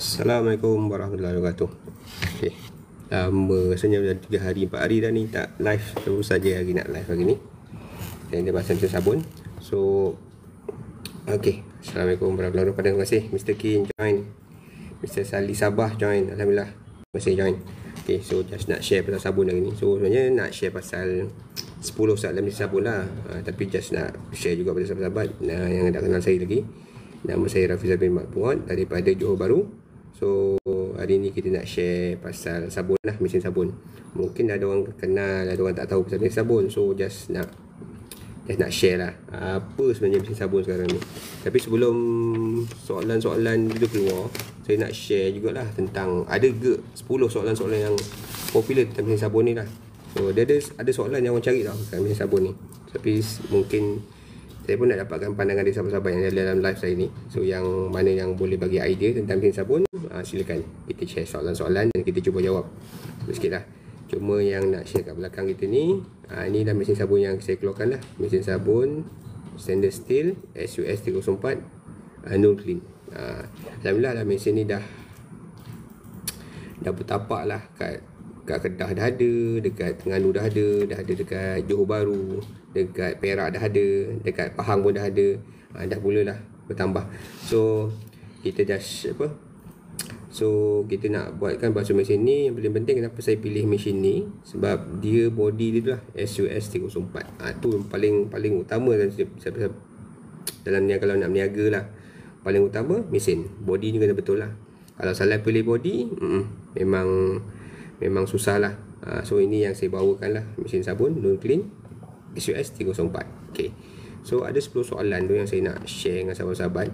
Assalamualaikum warahmatullahi wabarakatuh. Okay. Lama rasanya dah 3 hari 4 hari dah ni tak live. Terus saja hari nak live hari ni. Dan dia pasal mesin sabun. So okay. Assalamualaikum warahmatullahi wabarakatuh. Terima kasih Mr. Kin join. Mr. Salih Sabah join. Alhamdulillah. Terima kasih join. Okay, so just nak share pasal sabun hari ni. So sebenarnya nak share pasal 10 soalan mesin sabun lah. Tapi just nak share juga pada sahabat-sahabat yang tak kenal saya lagi. Nama saya Rafiz bin Makmuad daripada Johor Bahru. So hari ni kita nak share pasal sabun lah, mesin sabun. Mungkin ada orang kenal, ada orang tak tahu pasal mesin sabun. So just nak share lah apa sebenarnya mesin sabun sekarang ni. Tapi sebelum soalan-soalan itu keluar, saya nak share jugalah tentang ada ke 10 soalan-soalan yang popular tentang mesin sabun ni lah. So dia ada soalan yang orang cari tau tentang mesin sabun ni. Tapi mungkin saya pun nak dapatkan pandangan dari sahabat-sahabat yang ada dalam live saya ni. So yang mana yang boleh bagi idea tentang mesin sabun, silakan kita share soalan-soalan dan kita cuba jawab sikit lah. Cuma yang nak share kat belakang kita ni, ni dah mesin sabun yang saya keluarkan lah. Mesin sabun stainless steel SUS 304 Nur Clean. Alhamdulillah lah, mesin ni dah bertapak lah kat Kedah dah ada, dekat Terengganu dah ada dekat Johor Bahru, dekat Perak dah ada, dekat Pahang pun dah ada. Dah mulalah bertambah. So kita kita nak buatkan basuh mesin ni. Yang paling penting kenapa saya pilih mesin ni, sebab dia body dia tu lah SUS 304. Tu yang paling utama dalam ni. Kalau nak berniaga lah, paling utama mesin, body ni kena betul lah. Kalau salah pilih body, memang susah lah. So ini yang saya bawakan lah, mesin sabun Nur Clean SUS 304. Okay. So ada 10 soalan tu yang saya nak share dengan sahabat-sahabat.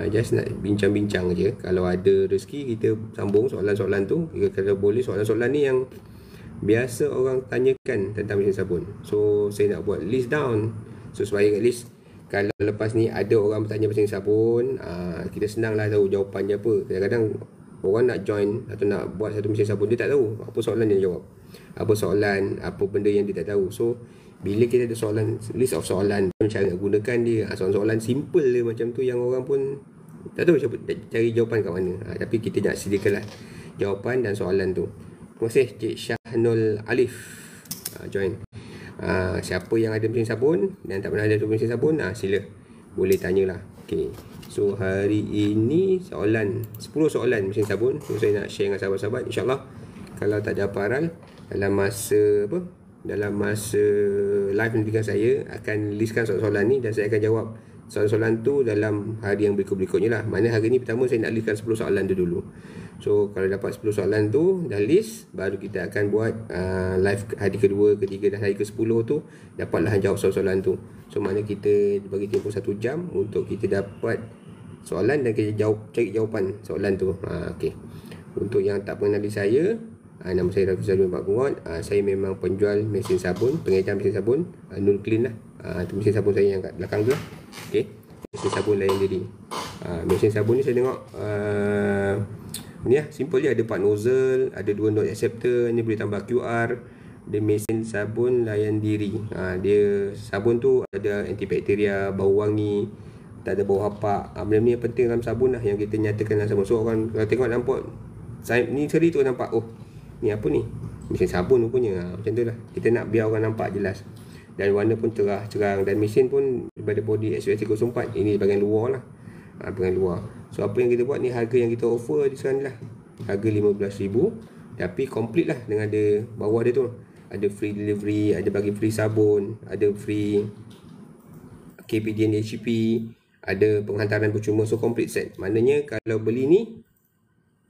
Just nak bincang-bincang je. Kalau ada rezeki kita sambung soalan-soalan tu. Kalau boleh soalan-soalan ni yang biasa orang tanyakan tentang mesin sabun. So saya nak buat list down. So supaya at least kalau lepas ni ada orang bertanya mesin sabun, kita senang lah tahu jawapannya apa. Kadang-kadang orang nak join atau nak buat satu mesin sabun, dia tak tahu apa soalan dia jawab, apa soalan, apa benda yang dia tak tahu. So bila kita ada soalan, list of soalan, cara nak gunakan dia, soalan-soalan simple dia macam tu yang orang pun tak tahu cari jawapan kat mana. Tapi kita nak sediakanlah jawapan dan soalan tu. Terima kasih Cik Syahnul Alif join. Siapa yang ada mesin sabun dan tak pernah ada mesin sabun, sila boleh tanyalah. Okay. So hari ini 10 soalan mesin sabun. So saya nak share dengan sahabat-sahabat. InsyaAllah kalau tak ada aparal, dalam masa live nanti saya akan listkan soalan-soalan ni dan saya akan jawab soalan-soalan tu dalam hari yang berikut-berikutnya lah. Mana hari ni pertama saya nak listkan 10 soalan tu dulu. So kalau dapat 10 soalan tu dah list, baru kita akan buat live hari kedua, ketiga dan hari ke-10 tu dapatlah jawab soalan-soalan tu. So mana kita bagi tempoh 1 jam untuk kita dapat soalan dan kita cari jawapan soalan tu. Okay. Untuk yang tak mengenali saya, nama saya Rafiz bin Makmuad. Saya memang penjual mesin sabun, pengedar mesin sabun Nur Clean lah. Tu mesin sabun saya yang kat belakang tu lah. Okay. Mesin sabun layan diri. Mesin sabun ni saya tengok ni lah, simple je. Ada 4 nozzle, ada 2 node acceptor, ni boleh tambah QR. Dia mesin sabun layan diri. Dia sabun tu ada antibakteria, bau wangi, tak ada bau hapak. Benda ni yang penting dalam sabun lah, yang kita nyatakan dalam sabun. So orang kalau tengok nampak ni seri tu nampak, oh ni apa ni, mesin sabun rupanya. Macam tu lah, kita nak biar orang nampak jelas. Dan warna pun cerang. Dan mesin pun daripada body SUS 304. Ini bahagian luar lah, bahagian luar. So apa yang kita buat ni, harga yang kita offer di sekarang ni lah, harga RM15,000. Tapi complete lah dengan ada bawah dia tu, ada free delivery, ada bagi free sabun, ada free KPD and HCP, ada penghantaran percuma. So complete set. Maknanya kalau beli ni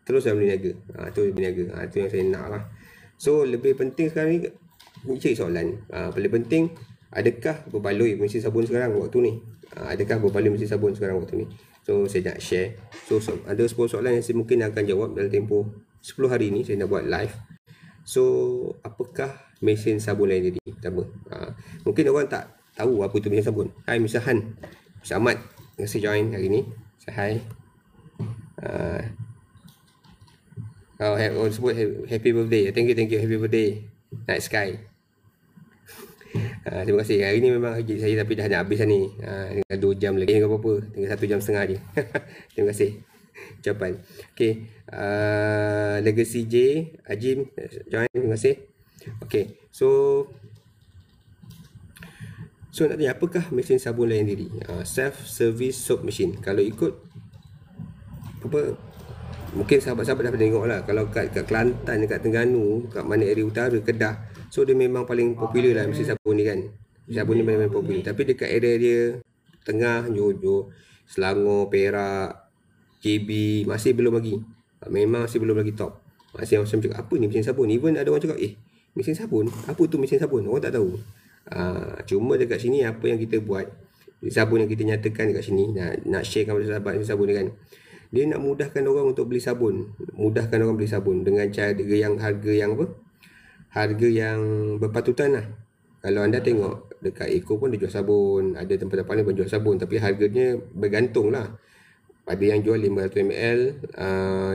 terus dah berniaga. Tu berniaga. Tu yang saya nak lah. So lebih penting sekarang ni cari soalan. Paling penting, adakah berbaloi mesin sabun sekarang waktu ni? Adakah berbaloi mesin sabun sekarang waktu ni? So saya nak share. So ada 10 soalan yang saya mungkin akan jawab dalam tempoh 10 hari ni. Saya nak buat live. So apakah mesin sabun lain diri? Pertama, mungkin orang tak tahu apa itu mesin sabun. Hai Mr. Han, Mr. Ahmad, terima kasih join hari ni. Say hi. Sebut happy birthday. Thank you, happy birthday Night Sky. Terima kasih. Hari ni memang kerja saya tapi dah nak habis lah ni. Tinggal 2 jam lagi ke apa-apa. Tinggal 1 jam setengah je. Terima kasih. ucapan. Okay, Legacy J, Ajim join, terima kasih. Okay, so nak tanya, apakah mesin sabun layan diri? Self-service soap machine. Kalau ikut apa, mungkin sahabat-sahabat dah pernah tengok lah. Kalau kat Kelantan, kat Terengganu, kat mana area utara, Kedah, so dia memang paling popular lah mesin sabun ni kan. Mesin sabun ni memang popular. Tapi dekat area tengah, Johor, Selangor, Perak, JB, masih belum lagi. Memang masih belum lagi top. Masih macam cakap, apa ni mesin sabun? Even ada orang cakap, mesin sabun? Apa tu mesin sabun? Orang tak tahu. Cuma dekat sini apa yang kita buat, sabun yang kita nyatakan dekat sini, nak sharekan pada sahabat mesin sabun ni kan, dia nak mudahkan orang untuk beli sabun. Mudahkan orang beli sabun dengan cara yang harga yang berpatutan lah. Kalau anda tengok dekat Eco pun dia jual sabun, ada tempat-tempat lain pun jual sabun, tapi harganya bergantung lah. Ada yang jual 500ml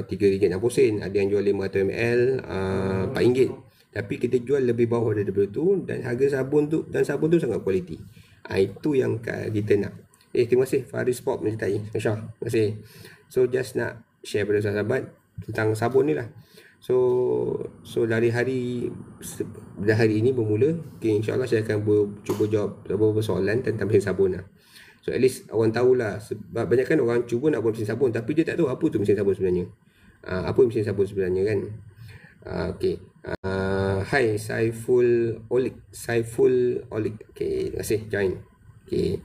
RM3.60, ada yang jual 500ml RM4. Tapi kita jual lebih bawah daripada tu, dan harga sabun tu sangat kualiti. Itu yang kita nak. Terima kasih Faris Pop menyertai. Terima kasih. So just nak share pada sahabat tentang sabun ni lah. So dari hari ini bermula, insyaAllah saya akan cuba jawab beberapa soalan tentang mesin sabun lah. So at least orang tahulah. Sebab banyak kan orang cuba nak buat mesin sabun, tapi dia tak tahu apa tu mesin sabun sebenarnya. Apa mesin sabun sebenarnya kan. Okay. Hai Saiful Olik. Okay, terima kasih join. Okay.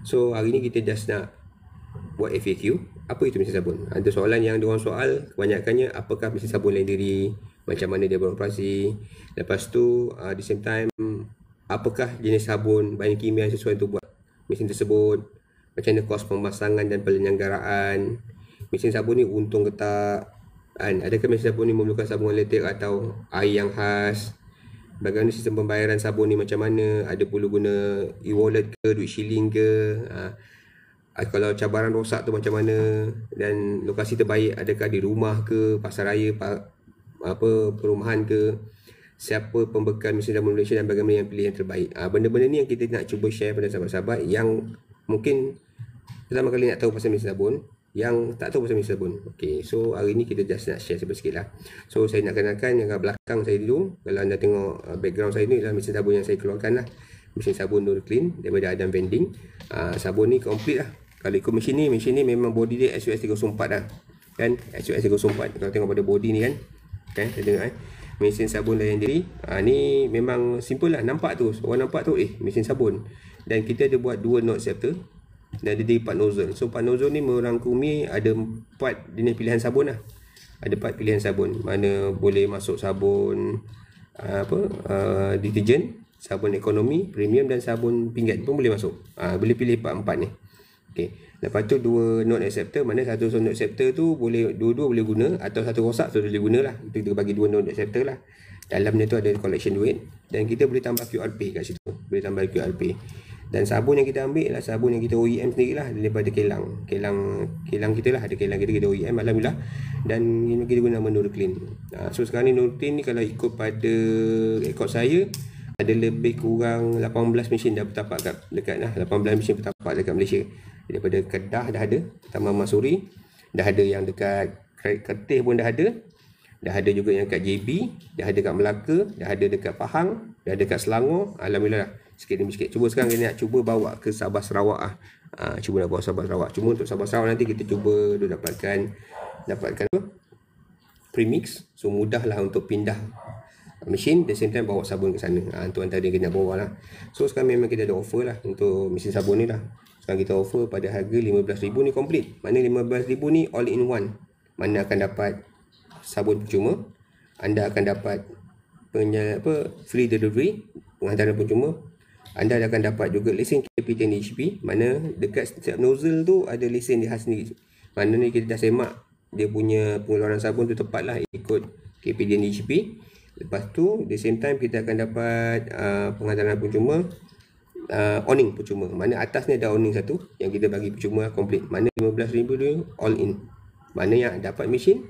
So hari ni kita just nak buat FAQ. Apa itu mesin sabun? Ada soalan yang diorang soal, kebanyakannya apakah mesin sabun layan diri, macam mana dia beroperasi. Lepas tu di same time, apakah jenis sabun, bahan kimia yang sesuai untuk buat mesin tersebut, macam mana kos pemasangan dan penyelenggaraan mesin sabun ni, untung ke tak, adakah mesin sabun ni memerlukan sabun elektrik atau air yang khas, bagaimana sistem pembayaran sabun ni, macam mana, ada perlu guna e-wallet ke, duit shilling ke, kalau cabaran rosak tu macam mana, dan lokasi terbaik adakah di rumah ke, pasaraya, perumahan ke, siapa pembekal mesin sabun Malaysia dan bagaimana yang pilih yang terbaik. Benda-benda ni yang kita nak cuba share pada sahabat-sahabat yang mungkin pertama kali nak tahu pasal mesin sabun, yang tak tahu pasal mesin sabun. Okay, so hari ni kita just nak share sikit lah. So saya nak kenalkan yang kat belakang saya dulu. Kalau anda tengok background saya ni adalah mesin sabun yang saya keluarkan lah. Mesin sabun Nur Clean daripada Adam Vending. Sabun ni komplit lah. Kalau ikut mesin ni memang body dia SUS 304 lah kan, SUS 304. Kalau tengok pada body ni kan, saya tengok mesin sabun layan diri. Ni memang simple lah, nampak tu, orang nampak tu mesin sabun. Dan kita ada buat 2 node septer dan ada 4 nozzle. So 4 nozzle ni merangkumi ada 4 jenis pilihan sabun lah. Ada 4 pilihan sabun, mana boleh masuk sabun deterjen, sabun ekonomi, premium dan sabun pinggan pun boleh masuk. Boleh pilih 4 ni. Okay. Lepas tu 2 node acceptor, mana satu node acceptor tu boleh dua-dua boleh guna, atau satu rosak tu boleh guna lah. Itu kita bagi 2 node acceptor lah. Dalamnya tu ada collection duit, dan kita boleh tambah QRP kat situ. Boleh tambah QRP. Dan sabun yang kita ambil lah sabun yang kita OEM sendiri lah, daripada kilang kita lah. Ada kilang kita OEM, alhamdulillah. Dan ini kita guna nama Nur Clean. So sekarang ni Nur Clean ni kalau ikut pada rekod saya, ada lebih kurang 18 mesin dah bertapak dekat 18 mesin bertapak dekat Malaysia. Daripada Kedah dah ada, Taman Masuri, dah ada yang dekat Kertih pun dah ada juga yang kat JB, dah ada kat Melaka, dah ada dekat Pahang, dah ada kat Selangor. Alhamdulillah, sikit demi sikit. Cuba sekarang kita nak cuba bawa ke Sabah Sarawak lah. Cuba nak bawa Sabah Sarawak. Cuma untuk Sabah Sarawak nanti kita cuba dapatkan apa? Premix. So mudah lah untuk pindah mesin, the same time bawa sabun ke sana. Untuk antara yang kita nak bawa lah. So sekarang memang kita ada offer lah untuk mesin sabun ni lah. Sekarang kita offer pada harga RM15,000 ni komplit. Mana RM15,000 ni all in one. Mana akan dapat sabun percuma, anda akan dapat free delivery, penghantaran percuma, anda akan dapat juga lesen KPTN DHP, mana dekat setiap nozzle tu ada lesen dia khas sendiri. Mana ni kita dah semak dia punya pengeluaran sabun tu tepat lah ikut KPTN DHP. Lepas tu the same time kita akan dapat penghantaran percuma, owning percuma. Mana atas ni ada owning satu yang kita bagi percuma komplit. Mana RM15,000 tu all in. Mana yang dapat mesin,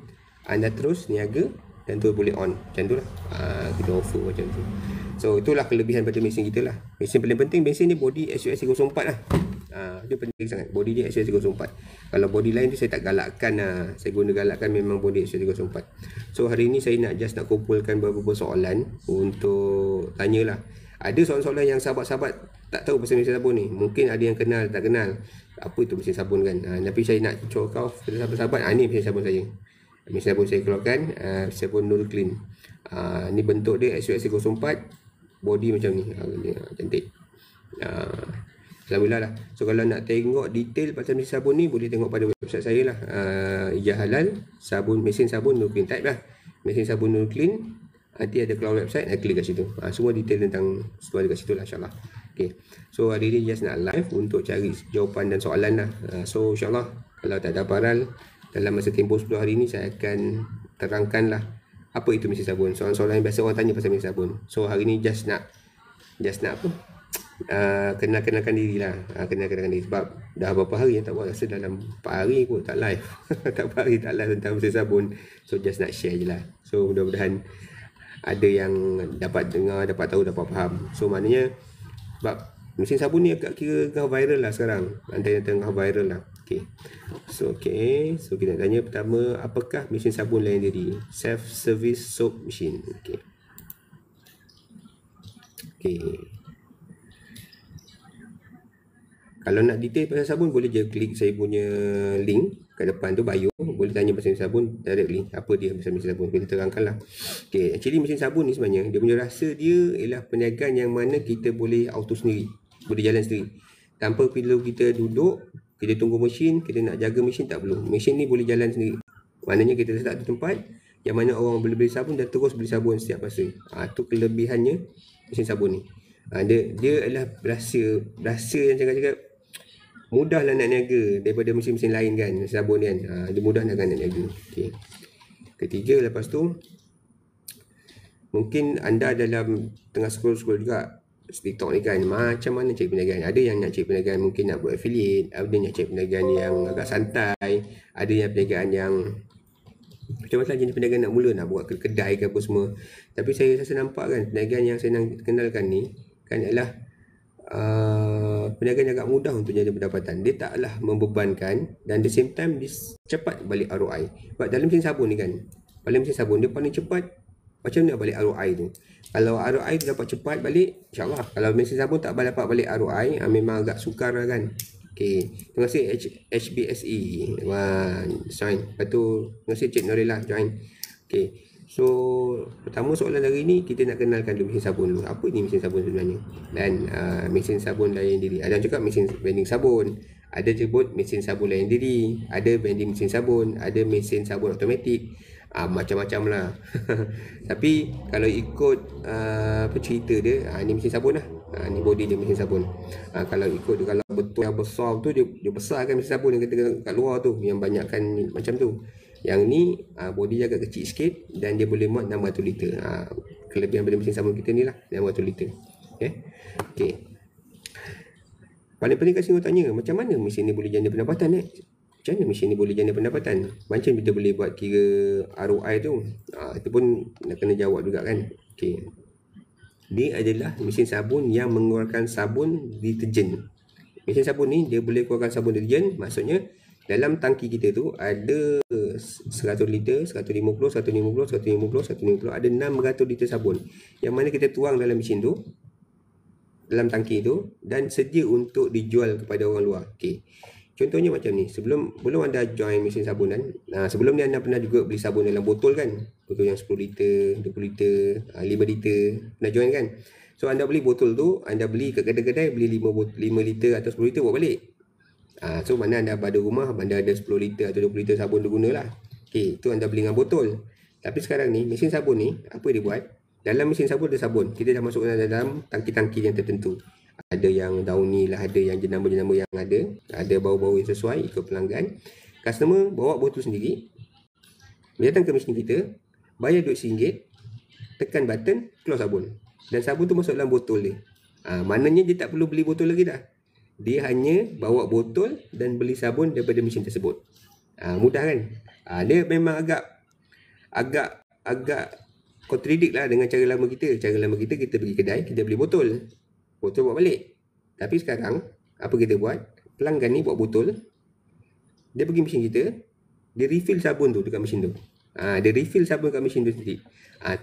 anda terus niaga dan tu boleh on. Macam tu lah. Kita offer macam tu. So itulah kelebihan pada mesin kita lah. Mesin paling penting, mesin ni body SUS 304 lah. Dia penting sangat. Body dia SUS 304. Kalau body lain tu saya tak galakkan lah. Saya guna galakkan memang body SUS 304. So hari ni saya nak kumpulkan beberapa soalan untuk tanyalah. Ada soalan-soalan yang sahabat-sahabat tak tahu pasal mesin sabun ni. Mungkin ada yang kenal, tak kenal. Apa itu mesin sabun kan? Tapi saya nak show kau kepada sahabat-sahabat. Ni mesin sabun saya. Mesin sabun saya keluarkan. Sabun Nur Clean. Ni bentuk dia SUS 304. Body macam ni. Cantik. Alhamdulillah lah. So kalau nak tengok detail pasal mesin sabun ni, boleh tengok pada website saya lah. Ijaz Halal sabun, mesin sabun Nur Clean. Type lah mesin sabun Nur Clean. Nanti ada keluar website, klik kat situ. Semua detail tentang semua ada kat situ lah, insyaAllah. Okay. So hari ni just nak live untuk cari jawapan dan soalan lah. So insyaAllah kalau tak ada paral, dalam masa tempoh 10 hari ni saya akan terangkan lah apa itu mesin sabun. Soalan-soalan yang biasa orang tanya pasal mesin sabun. So hari ni just nak apa? Kenalkan diri lah. Kenalkan diri sebab dah berapa hari yang tak buat, rasa dalam 4 hari pun tak live. Tak 4 hari tak live tentang mesin sabun. So just nak share je lah. So mudah-mudahan ada yang dapat dengar, dapat tahu, dapat faham. So maknanya sebab mesin sabun ni agak kira tengah viral lah sekarang. Antara yang tengah viral lah. So kita nak tanya pertama, apakah mesin sabun layan diri? Self-service soap machine. Kalau nak detail pasal sabun, boleh je klik saya punya link kat depan tu, bio. Boleh tanya pasal mesin sabun directly. Apa dia pasal mesin sabun, kita terangkan lah. Actually mesin sabun ni sebenarnya, dia punya rasa dia ialah perniagaan yang mana kita boleh auto sendiri, boleh jalan sendiri. Tanpa perlu kita duduk, kita tunggu mesin, kita nak jaga mesin, tak perlu. Mesin ni boleh jalan sendiri. Maknanya kita letak di tempat yang mana orang boleh beli sabun dan terus beli sabun setiap masa. Tu kelebihannya mesin sabun ni. Dia adalah rasa yang cakap mudah lah nak niaga daripada mesin-mesin lain kan. Sabun ni kan, dia mudah nak niaga. Ketiga, lepas tu mungkin anda dalam tengah scroll juga TikTok ni kan, macam mana cari perniagaan. Ada yang nak cari perniagaan, mungkin nak buat affiliate. Ada yang nak cari perniagaan yang agak santai. Ada yang perniagaan yang macam-macam jenis perniagaan nak mula, nak buat kedai ke apa semua. Tapi saya rasa nampak kan, perniagaan yang saya nak kenalkan ni kan ialah perniagaan yang agak mudah untuk jadi pendapatan. Dia taklah membebankan dan the same time dia cepat balik ROI. Sebab dalam mesin sabun ni kan, mesin sabun dia paling cepat. Macam mana balik ROI tu? Kalau ROI tu dapat cepat balik, insyaAllah. Kalau mesin sabun tak dapat balik ROI, memang agak sukar lah kan. Terima kasih HBSE join. Lepas tu terima kasih Cik Norella join. So pertama soalan hari ni, kita nak kenalkan dulu mesin sabun dulu. Apa ni mesin sabun sebenarnya? Dan mesin sabun layan diri. Ada yang cakap mesin vending sabun, ada sebut mesin sabun layan diri, ada vending mesin sabun, ada mesin sabun automatik. Macam-macam lah. Tapi kalau ikut cerita dia, ni mesin sabun lah. Ni body dia mesin sabun. Kalau ikut dia, kalau betul yang besar tu, dia besarkan mesin sabun yang kita kat luar tu, yang banyakkan macam tu. Yang ni body dia agak kecil sikit dan dia boleh muat 600 liter. Kelebihan daripada mesin sabun kita ni lah, 600 liter. Paling penting kasi orang tanya, macam mana mesin ni boleh jana pendapatan Macam mana mesin ni boleh jana pendapatan? Macam kita boleh buat kira ROI tu? Itu pun nak kena jawab juga kan. Dia adalah mesin sabun yang mengeluarkan sabun deterjen. Mesin sabun ni dia boleh keluarkan sabun deterjen. Maksudnya dalam tangki kita tu ada 100 liter, 150, 150, 150, 150, ada 600 liter sabun yang mana kita tuang dalam mesin tu, dalam tangki tu, dan sedia untuk dijual kepada orang luar. Contohnya macam ni, belum anda join mesin sabun kan, sebelum ni anda pernah juga beli sabun dalam botol kan, botol yang 10 liter, 20 liter, 5 liter, pernah join kan. So anda beli botol tu, anda beli kat kedai-kedai, beli 5 liter atau 10 liter bawa balik. So mana anda pada rumah, anda ada 10 liter atau 20 liter sabun tu gunalah. Itu anda beli dengan botol. Tapi sekarang ni mesin sabun ni, apa dia buat? Dalam mesin sabun ada sabun, kita dah masukkan dalam tangki-tangki yang tertentu. Ada yang Downy lah, ada yang jenama-jenama yang ada bau-bau yang sesuai ikut pelanggan. Customer bawa botol sendiri, datang ke mesin kita, bayar duit RM1, tekan button, keluar sabun. Dan sabun tu masuk dalam botol dia. Maknanya dia tak perlu beli botol lagi dah. Dia hanya bawa botol dan beli sabun daripada mesin tersebut. Mudah kan? Dia memang agak kontradik lah dengan cara lama kita. Cara lama kita pergi kedai, kita beli botol bawa balik. Tapi sekarang apa kita buat? pelanggan ni buat botol, dia pergi mesin kita, dia refill sabun tu dekat mesin tu. Dia refill sabun kat mesin tu sendiri.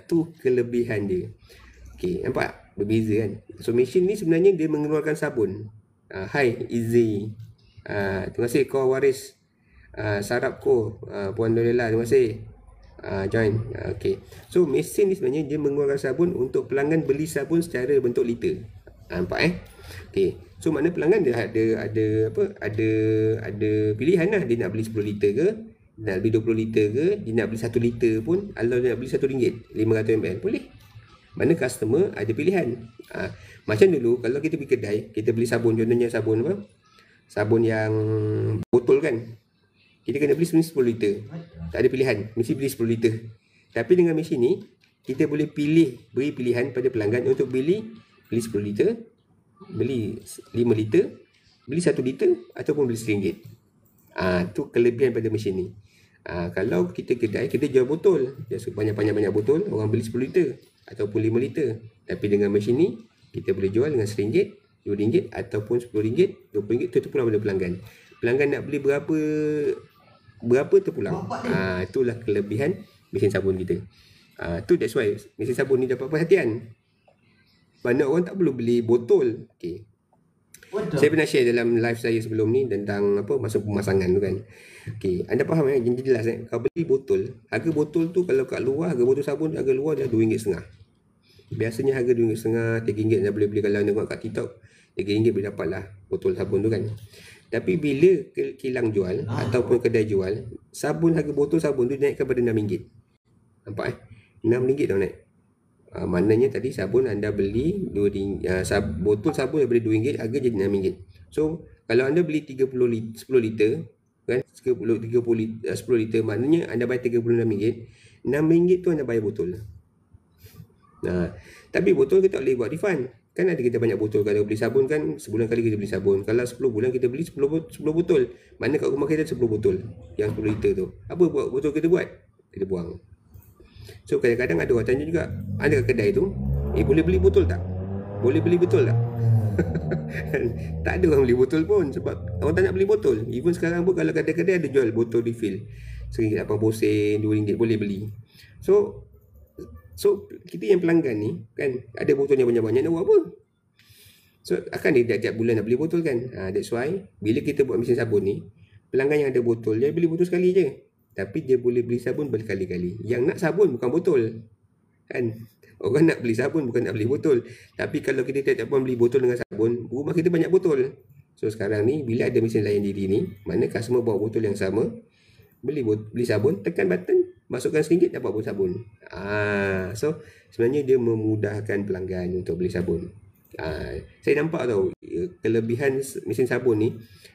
Tu kelebihan dia. Okay, nampak? Berbeza kan? So mesin ni sebenarnya dia mengeluarkan sabun. Hai Izzy, terima kasih kau waris sarap ko, Puan Dorella, terima kasih join. Okay, so mesin ni sebenarnya dia mengeluarkan sabun untuk pelanggan beli sabun secara bentuk liter. Nampak Okay, so mana pelanggan dia ada pilihan lah. Dia nak beli 10 liter ke, nak beli 20 liter ke, dia nak beli 1 liter pun. Kalau dia nak beli RM1 500 ml boleh. Mana customer ada pilihan. Macam dulu kalau kita pergi kedai, kita beli sabun, contohnya sabun apa? Sabun yang botol kan. Kita kena beli 10 liter. Tak ada pilihan, mesti beli 10 liter. Tapi dengan mesin ni, kita boleh beri pilihan pada pelanggan untuk beli 10 liter, beli 5 liter, beli 1 liter ataupun beli RM1. Tu kelebihan pada mesin ni. Kalau kita kedai, kita jual botol, banyak botol, orang beli 10 liter ataupun 5 liter. Tapi dengan mesin ni, kita boleh jual dengan RM1, RM2 ataupun RM10, RM20, terpulang pada pelanggan. Pelanggan nak beli berapa terpulang. Itulah kelebihan mesin sabun kita. That's why mesin sabun ni dapat perhatian. Banyak orang tak perlu beli botol. Okay. Saya pernah share dalam live saya sebelum ni tentang masa pemasangan tu kan. Okay, anda faham yang jelas Kau beli botol, harga botol tu kalau kat luar, harga botol sabun harga luar dia RM2.5. Biasanya harga RM2.5, RM3 dah boleh beli. Kalau tengok kat TikTok, RM3 boleh dapat lah botol sabun tu kan. Tapi bila kilang jual ataupun kedai jual, harga botol sabun tu naikkan pada RM6. Nampak RM6 dah naik. Maknanya tadi sabun anda beli RM2, botol sabun daripada RM2, harga jadi RM6. So kalau anda beli 10 liter kan, 10 liter, maknanya anda bayar RM36. RM6 tu anda bayar botol. Tapi botol kita tak boleh buat refund. Kan ada kita banyak botol. Kalau beli sabun kan, sebulan kali kita beli sabun. Kalau 10 bulan kita beli 10 botol. Mana kat rumah kita ada 10 botol yang 10 liter tu. Apa buat botol kita buat? Kita buang. So kadang-kadang ada orang tanya juga, ada kat kedai tu, boleh beli botol tak? Boleh beli botol tak? Tak ada orang beli botol pun, sebab orang tak nak beli botol. Even sekarang pun kalau kedai-kedai ada jual botol refill, RM1.80, RM2 boleh beli. So kita yang pelanggan ni kan, ada botolnya banyak-banyak, nak buat apa? So akan dia tiap-tiap bulan nak beli botol kan. That's why bila kita buat mesin sabun ni, pelanggan yang ada botol, dia beli botol sekali je, tapi dia boleh beli sabun berkali-kali. Yang nak sabun bukan botol kan. Orang nak beli sabun bukan nak beli botol. Tapi kalau kita tiap-tiap bulan beli botol dengan sabun, rumah kita banyak botol. So sekarang ni bila ada mesin layan diri ni, mana customer bawa botol yang sama, beli sabun, tekan button, masukkan RM1, dapat botol sabun. So sebenarnya dia memudahkan pelanggan untuk beli sabun. Saya nampak tau kelebihan mesin sabun ni,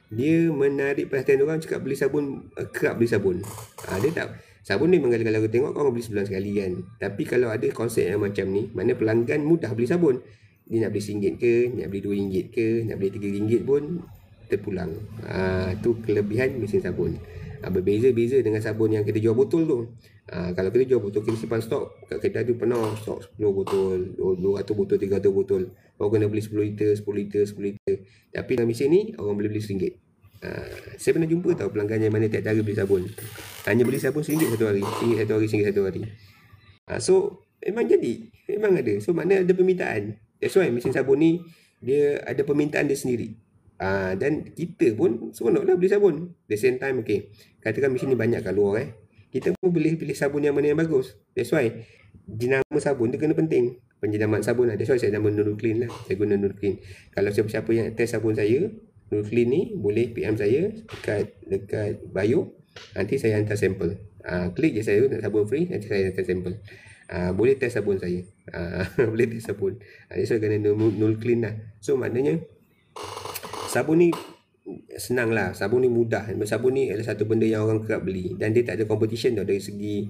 dia menarik perhatian orang. Cakap beli sabun, kerap beli sabun. Dia tak, sabun ni memang kalau tengok orang beli sebulan sekali kan. Tapi kalau ada konsep yang macam ni, mana pelanggan mudah beli sabun. Dia nak beli RM1 ke, nak beli RM2 ke, nak beli RM3 pun terpulang. Tu kelebihan mesin sabun. Berbeza-beza dengan sabun yang kita jual botol tu. Kalau kita jual botol, kita simpan stok kat kedai tu penuh stok 10 botol, 200 botol, 300 botol. Orang kena beli 10 liter, 10 liter, 10 liter. Tapi dalam mesin ni orang boleh beli RM1. Saya pernah jumpa tau pelanggan yang mana tiap hari beli sabun. Hanya beli sabun RM1 satu hari, RM1 satu hari. So memang ada. So mana ada permintaan. That's why mesin sabun ni dia ada permintaan dia sendiri. Dan kita pun seronoklah beli sabun. The same time, okay, katakan mesin ni banyak kat luar kita pun boleh pilih sabun yang mana yang bagus. That's why jenama sabun tu kena penting. Penjenamaan sabun lah. That's why saya nama Nurul Clean lah. Saya guna Nurul Clean. Kalau siapa-siapa yang test sabun saya, Nurul Clean ni, boleh PM saya dekat bio. Nanti saya hantar sampel. Klik je saya nak sabun free, nanti saya hantar sampel. Boleh test sabun saya. Boleh test sabun. That's why kena Nurul Clean lah. So maknanya sabun ni senang lah. Sabun ni mudah. Sabun ni adalah satu benda yang orang kerap beli. Dan dia tak ada competition tau dari segi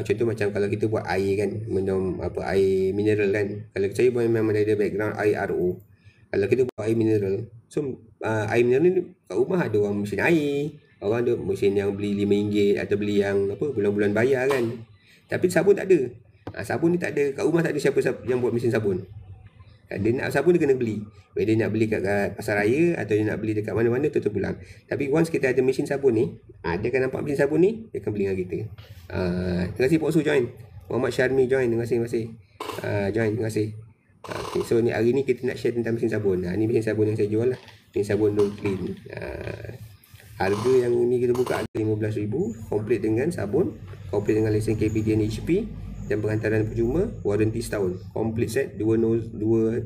contoh macam kalau kita buat air kan, minum air mineral kan. Kalau saya pun memang ada background air RO. Kalau kita buat air mineral, so air mineral ni kat rumah ada orang mesin air, orang ada mesin yang beli RM5 atau beli yang bulan-bulan bayar kan. Tapi sabun tak ada. Sabun ni tak ada. Kat rumah tak ada siapa yang buat mesin sabun. Dia nak sabun dia kena beli. Dia nak beli kat pasar raya atau dia nak beli dekat mana-mana tu terpulang. Tapi once kita ada mesin sabun ni, dia akan nampak mesin sabun ni, dia akan beli dengan kita. Terima kasih Pak Su join. Muhammad Syarmi join. Terima kasih. Join. Terima kasih. Okay, so ni hari ni kita nak share tentang mesin sabun. Ni mesin sabun yang saya jual lah. Mesin sabun Don Clean. Harga yang ni kita buka harga RM15,000, komplit dengan sabun, komplit dengan lesen KPD dan HP, dan penghantaran percuma, warranty setahun, komplit set, dua nose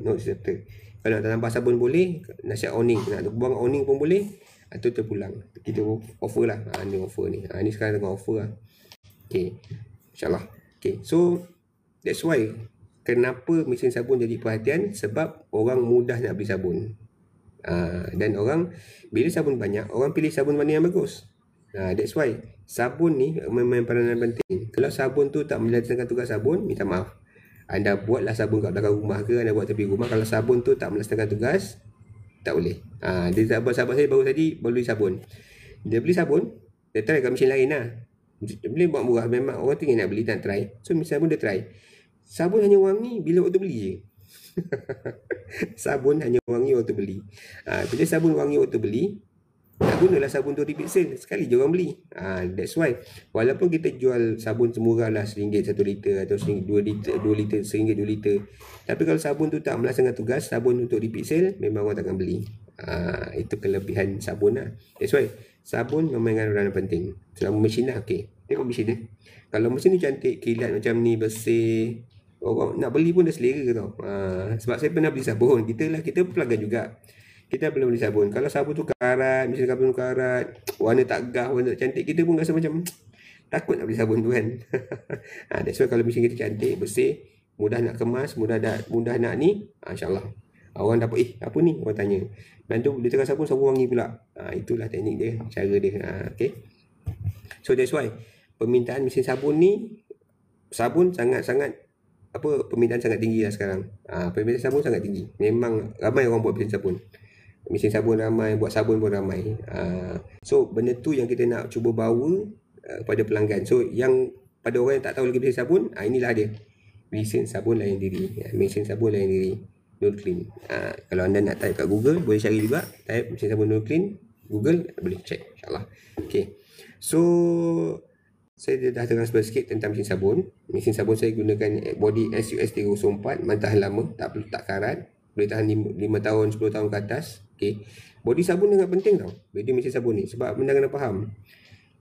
receptor. Kalau nak tambah sabun boleh, nasihat owning, nak buang owning pun boleh, atau terpulang. Kita offer lah. Ni offer ni. Ni sekarang tengah offer lah. Okay, InsyaAllah. Okay, so that's why kenapa mesin sabun jadi perhatian, sebab orang mudah nak beli sabun. Dan orang bila sabun banyak, orang pilih sabun mana yang bagus. That's why sabun ni memang peranan penting. Kalau sabun tu tak melaksanakan tugas sabun, minta maaf, anda buatlah sabun kat belakang rumah ke, anda buat tepi rumah. Kalau sabun tu tak melaksanakan tugas, tak boleh. Dia sahabat saya baru tadi beli sabun. Dia beli sabun, dia try kat mesin lain lah. Dia boleh buat murah, memang orang tinggal nak beli, nak try. So mesin sabun dia try, sabun hanya wangi bila waktu beli je. Sabun hanya wangi waktu beli. Bila sabun wangi waktu beli, tak gunalah sabun tu repeat sale. Sekali je orang beli. That's why walaupun kita jual sabun semurah lah RM1 1 liter atau RM2 liter, RM2 liter, tapi kalau sabun tu tak melaksanakan tugas, sabun untuk repeat sale, memang orang takkan beli. Itu kelebihan sabun lah. That's why sabun memainkan peranan penting. Selama mesin lah. Okay, tengok mesin ni. Kalau mesin ni cantik, kilat macam ni, bersih, orang nak beli pun dah selera tau. Sebab saya pernah beli sabun. Kita pelanggan juga. Kita belum beli sabun. Kalau sabun tu karat, mesin sabun tu karat, warna tak gah, warna tak cantik, kita pun rasa macam takut nak beli sabun tu kan. That's why kalau mesin kita cantik, bersih, mudah nak kemas, mudah nak ni, InsyaAllah orang dapat, apa ni? Orang tanya. Dan tu dia tengah sabun wangi pula. Itulah teknik dia, cara dia. Okay. So that's why permintaan mesin sabun ni, sabun sangat-sangat permintaan sangat tinggi lah sekarang. Permintaan sabun sangat tinggi. Memang ramai orang buat mesin sabun. Mesin sabun ramai, buat sabun pun ramai. So benda tu yang kita nak cuba bawa pada pelanggan. So yang pada orang yang tak tahu lagi mesin sabun, inilah dia. Mesin sabun layan diri. Mesin sabun layan diri, Don Clean. Kalau anda nak type kat Google, boleh cari juga. Type mesin sabun Don Clean, Google, boleh check, InsyaAllah. Okay. So saya dah terang sikit tentang mesin sabun. Mesin sabun saya gunakan body SUS 304, tahan lama, tak karat, boleh tahan 5 tahun, 10 tahun ke atas. Okay. Body sabun sangat penting tau, body mesin sabun ni. Sebab anda kena faham,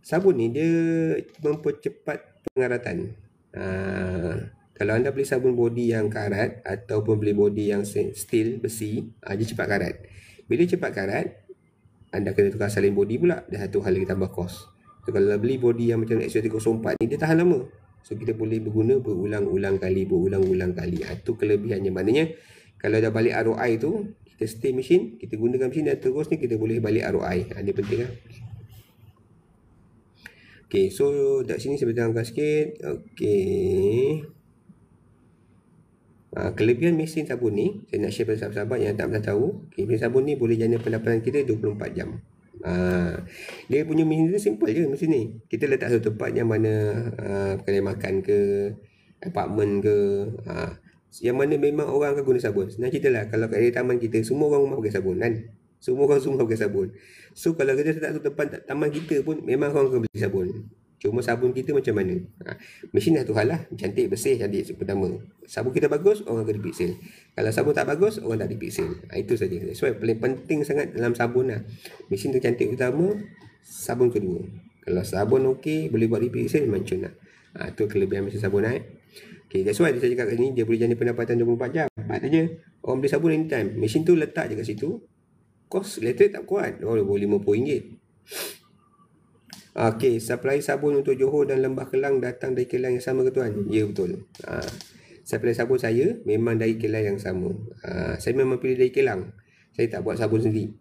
sabun ni dia mempercepat pengaratan. Kalau anda beli sabun body yang karat ataupun beli body yang steel, besi, dia cepat karat. Bila cepat karat, anda kena tukar salin body pula, dah satu hal lagi tambah kos. So, kalau beli body yang macam SUS 304 ni, dia tahan lama. So kita boleh berguna berulang-ulang kali. Itu kelebihannya. Maknanya kalau dah balik ROI tu, kita stay mesin, kita gunakan mesin dan terus ni kita boleh balik ROI. Dia penting lah. Okay, so dari sini saya terangkan sikit. Okay. Kelebihan mesin sabun ni, saya nak share pada sahabat-sahabat yang tak pernah tahu. Okay, mesin sabun ni boleh jana pendapatan kita 24 jam. Dia punya mesin ni simple je mesin ni. Kita letak satu tempat yang mana kedai makan ke, apartmen ke, yang mana memang orang akan guna sabun. Senang cerita lah, kalau kat taman kita, semua orang rumah pakai sabun kan. Semua pakai sabun. So kalau kita letak satu tempat taman kita pun, memang orang akan beli sabun. Cuma sabun kita macam mana. Mesin dah tu hal lah. Cantik, bersih, cantik pertama. Sabun kita bagus, orang akan repeat sale. Kalau sabun tak bagus, orang tak repeat sale. Itu saja. That's why paling penting sangat dalam sabun lah. Mesin tu cantik utama, sabun kedua. Kalau sabun okey, boleh buat repeat sale, macam nak. Itu kelebihan mesin sabun lah. Okay, that's why saya cakap kat sini, dia boleh jana pendapatan 24 jam. Maknanya, orang beli sabun anytime. Mesin tu letak je kat situ. Kos elektrik tak kuat. Boleh RM50. Okay, supply sabun untuk Johor dan Lembah Kelang datang dari kilang yang sama ke tuan? Ya, betul. Supply sabun saya memang dari kilang yang sama. Saya memang pilih dari kilang. Saya tak buat sabun sendiri.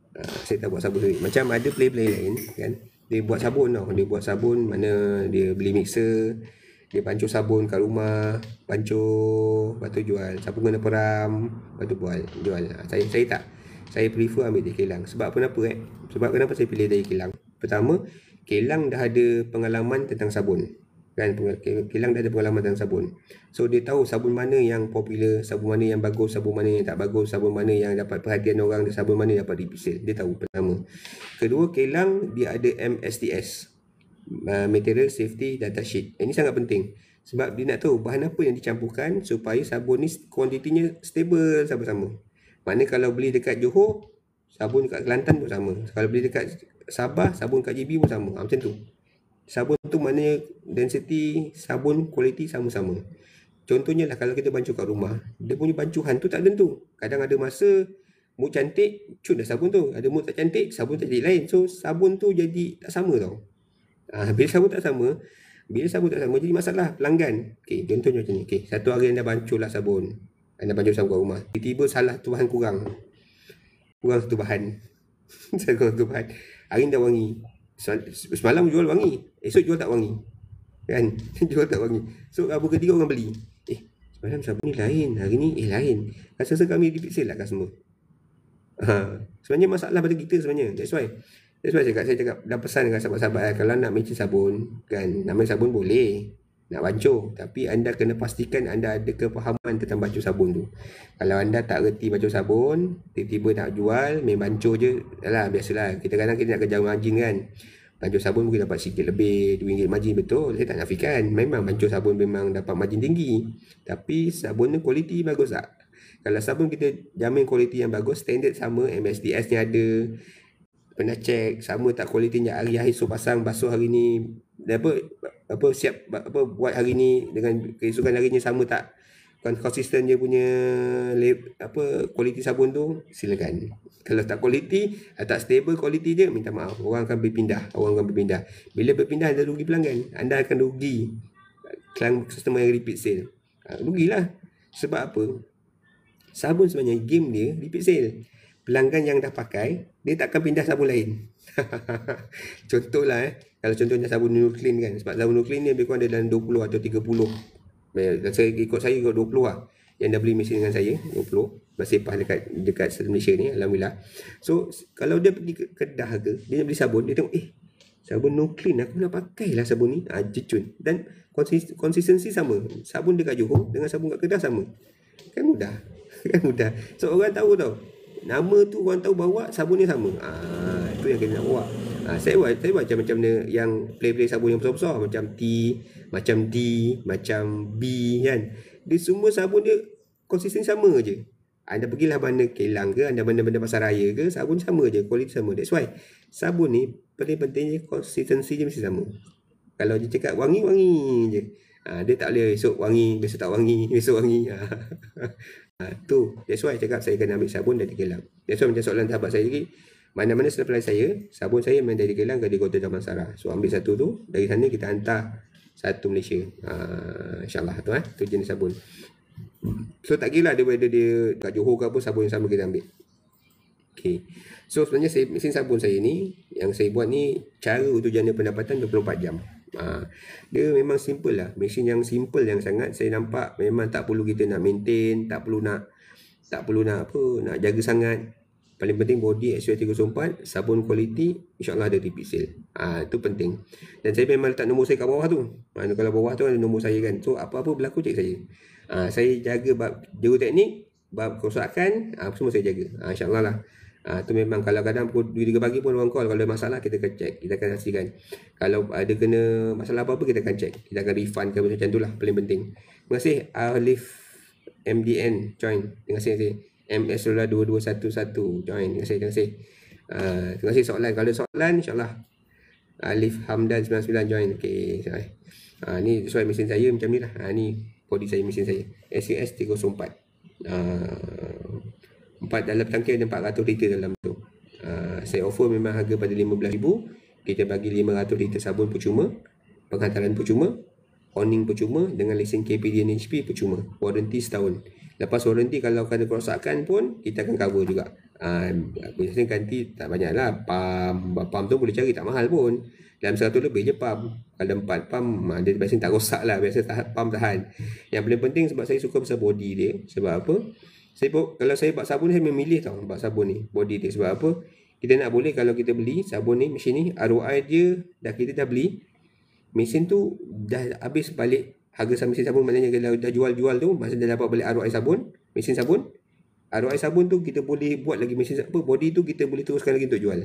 Macam ada player-player lain kan, dia buat sabun tau. Dia buat sabun mana dia beli mixer, dia pancur sabun kat rumah, pancur, lepas tu jual. Sabun kena peram, lepas tu jual. Saya tak. Saya prefer ambil dari kilang. Sebab kenapa saya pilih dari kilang? Pertama, kilang dah ada pengalaman tentang sabun kan. Kilang dah ada pengalaman tentang sabun, so dia tahu sabun mana yang popular, sabun mana yang bagus, sabun mana yang tak bagus, sabun mana yang dapat perhatian orang, dan sabun mana yang dapat repeat. Dia tahu pertama. Kedua, kilang dia ada MSDS, Material Safety Data Sheet. Ini sangat penting sebab dia nak tahu bahan apa yang dicampurkan supaya sabun ni kuantitinya stable sama-sama. Maknanya kalau beli dekat Johor, sabun dekat Kelantan pun sama. Kalau beli dekat Sabah, sabun kat JB pun sama. Macam tu. Sabun tu maknanya density sabun kualiti sama-sama. Contohnya lah kalau kita bancuh kat rumah, dia punya bancuhan tu tak tentu. Kadang ada masa mood cantik, cut dah sabun tu. Ada mood tak cantik, sabun tak jadi lain. So sabun tu jadi tak sama tau. Bila sabun tak sama, jadi masalah pelanggan. Okay, contohnya macam ni. Okay, satu hari anda bancuh lah sabun. Anda bancuh sabun kat rumah. Tiba-tiba salah tu bahan kurang satu bahan. Satu bahan. Hari ni dah wangi. Semalam jual wangi, esok jual tak wangi, kan? Jual tak wangi. So apa ketiga orang beli, semalam sabun ni lain, hari ni lain. Rasa kami repeat sale lah customer. Sebenarnya masalah pada kita sebenarnya. That's why saya cakap dah pesan dengan sahabat-sahabat, kalau nak mencin sabun kan, nak main sabun boleh, nak bancuh, tapi anda kena pastikan anda ada kefahaman tentang bancuh sabun tu. Kalau anda tak reti bancuh sabun, tiba-tiba nak jual, main bancuh je, alah biasalah. Kita kadang nak kejar margin kan. Bancuh sabun mungkin dapat sikit lebih, RM2 margin, betul. Saya tak nafikan, memang bancuh sabun memang dapat margin tinggi. Tapi sabun ni kualiti bagus tak? Kalau sabun kita jamin kualiti yang bagus, standard sama, MSDS ni ada, pernah check sama tak kualitinya, hari esok pasang, basuh hari ni, siap buat hari ni dengan keesokan harinya sama tak, konsisten dia punya kualiti sabun tu, silakan. Kalau tak kualiti, tak stable kualiti dia, minta maaf, orang akan berpindah. Bila berpindah, anda rugi pelanggan, anda akan rugi customer yang repeat sale. Rugilah. Sebab apa? Sabun sebenarnya game dia repeat sale. Pelanggan yang dah pakai, dia tak akan pindah sabun lain. Contohlah kalau contohnya sabun Nur Clean kan, sebab sabun Nur Clean ni lebih kurang ada dalam 20 atau 30. Saya ikut 20 lah yang dah beli mesin dengan saya, 20 masih pas dekat Malaysia ni, alhamdulillah. So kalau dia pergi ke Kedah ke, dia nak beli sabun, dia tengok sabun Nur Clean, aku nak pakai lah sabun ni, jejun. Dan konsistensi sama, sabun dekat Johor dengan sabun kat Kedah sama, kan mudah. So orang tahu tau, nama tu orang tahu bawa, sabun ni sama. Itu yang kita nak bawa. Saya buat macam yang play sabun yang besar-besar, macam T, macam D, macam B kan. Dia semua sabun dia konsisten sama je. Anda pergilah mana kilang ke, anda benda-benda pasar raya ke, sabun sama je, kualiti sama. That's why sabun ni paling pentingnya konsistensi je mesti sama. Kalau dia cakap wangi je, dia tak boleh esok wangi, besok tak wangi, besok wangi. Tu, that's why cakap saya kena ambil sabun dari kilang. That's why macam soalan sahabat saya lagi, mana-mana supply saya, sabun saya memang dari kilang ke di Kota Damansara. So ambil satu tu, dari sana kita hantar satu Malaysia. InsyaAllah tu tu jenis sabun. So tak kira lah dia kat Johor ke apa, sabun yang sama kita ambil. Okay. So sebenarnya mesin sabun saya ni, yang saya buat ni, cara untuk jana pendapatan 24 jam. Dia memang simple lah, mesin yang simple yang sangat. Saya nampak memang tak perlu kita nak maintain, tak perlu nak jaga sangat. Paling penting body SUI 304, sabun kualiti, insyaAllah ada repeat sale. Itu penting. Dan saya memang letak nombor saya kat bawah tu. Kalau bawah tu ada nombor saya kan. So apa-apa berlaku cek saya. Saya jaga bab juru teknik, bab kerosakan, semua saya jaga. InsyaAllah lah. Tu memang kalau kadang pukul 2-3 pagi pun orang call, kalau ada masalah kita akan check, kita akan saksikan. Kalau ada kena masalah apa-apa kita akan check, kita akan refund ke macam tu lah, paling penting. Terima kasih Alif MDN join. Terima kasih MS Solar 2211 join. Terima kasih. Terima kasih soalan. Kalau ada soalan insyaAllah. Alif Hamdan 99 join. Okay. Ni sesuai mesin saya macam ni lah. Ni body saya, mesin saya SUS 304. 4 dalam tangki ada 400 liter dalam tu. Saya offer memang harga pada RM15,000. Kita bagi 500 liter sabun percuma, penghantaran percuma, owning percuma, dengan lesen KPD dan HP percuma. Warranty setahun. Lepas warranty kalau ada kerosakan pun kita akan cover juga. Biasanya ganti tak banyak lah. Pump tu boleh cari tak mahal pun. Dalam 100 lebih je pump. Kalau 4 pump dia biasanya tak rosak lah. Biasa pump tahan. Yang paling penting sebab saya suka pasal body dia. Sebab apa? Kalau saya buat sabun, saya memilih tau buat sabun ni, body dia. Sebab apa? Kita nak boleh kalau kita beli sabun ni, mesin ni, ROI dia kita dah beli, mesin tu dah habis balik harga mesin sabun, maknanya kalau dah jual-jual tu, masa dah dapat balik ROI sabun, mesin sabun, ROI sabun tu kita boleh buat lagi mesin body tu kita boleh teruskan lagi untuk jual.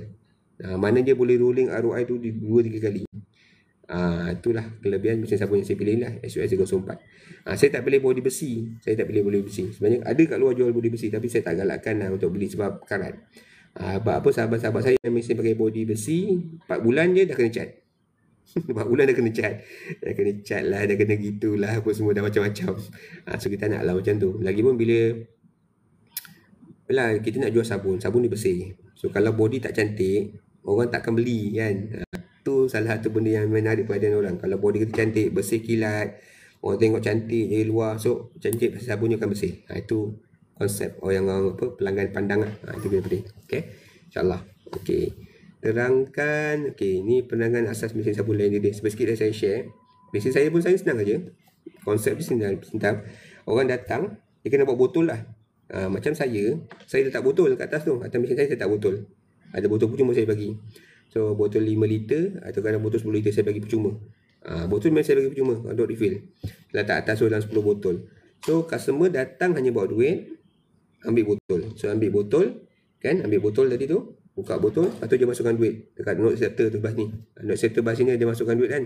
Mana dia boleh rolling ROI tu di 2-3 kali. Itulah kelebihan mesin sabun yang saya pilih lah, SUS 304. Saya tak pilih body besi. Body besi. Sebenarnya ada kat luar jual body besi, tapi saya tak galakkan lah untuk beli sebab karat. Sebab apa, sahabat-sahabat saya yang mesin pakai body besi 4 bulan je dah kena cat. 4 bulan dah kena cat. Dah kena cat lah, dah kena gitulah, apa semua dah macam-macam. So kita nak lah macam tu. Lagipun bila kita nak jual sabun ni bersih. So kalau body tak cantik, orang takkan beli kan. Tu salah satu benda yang menarik perhatian orang. Kalau body kita cantik, bersih kilat, orang tengok cantik dari luar, so cantik sabunnya akan bersih. Itu konsep orang pelanggan pandang lah. Itu benda penting. Okay, InsyaAllah. Okay, terangkan. Okay, ni penerangan asas mesin sabun lain dia. Sikit dah saya share. Mesin saya pun saya senang aja. Konsep dia senang. Orang datang, dia kena bawa botol lah. Macam saya letak botol kat atas tu. Atas mesin saya tak botol. Ada botol percuma saya bagi. So botol 5 liter atau kadang botol 10 liter saya bagi percuma. Botol memang saya bagi percuma untuk refill. Letak atas tu dalam 10 botol. So customer datang hanya bawa duit, ambil botol. So ambil botol kan, ambil botol tadi tu, buka botol, lepas tu dia masukkan duit dekat note acceptor tu bas ni. Note acceptor bas ni dia masukkan duit kan.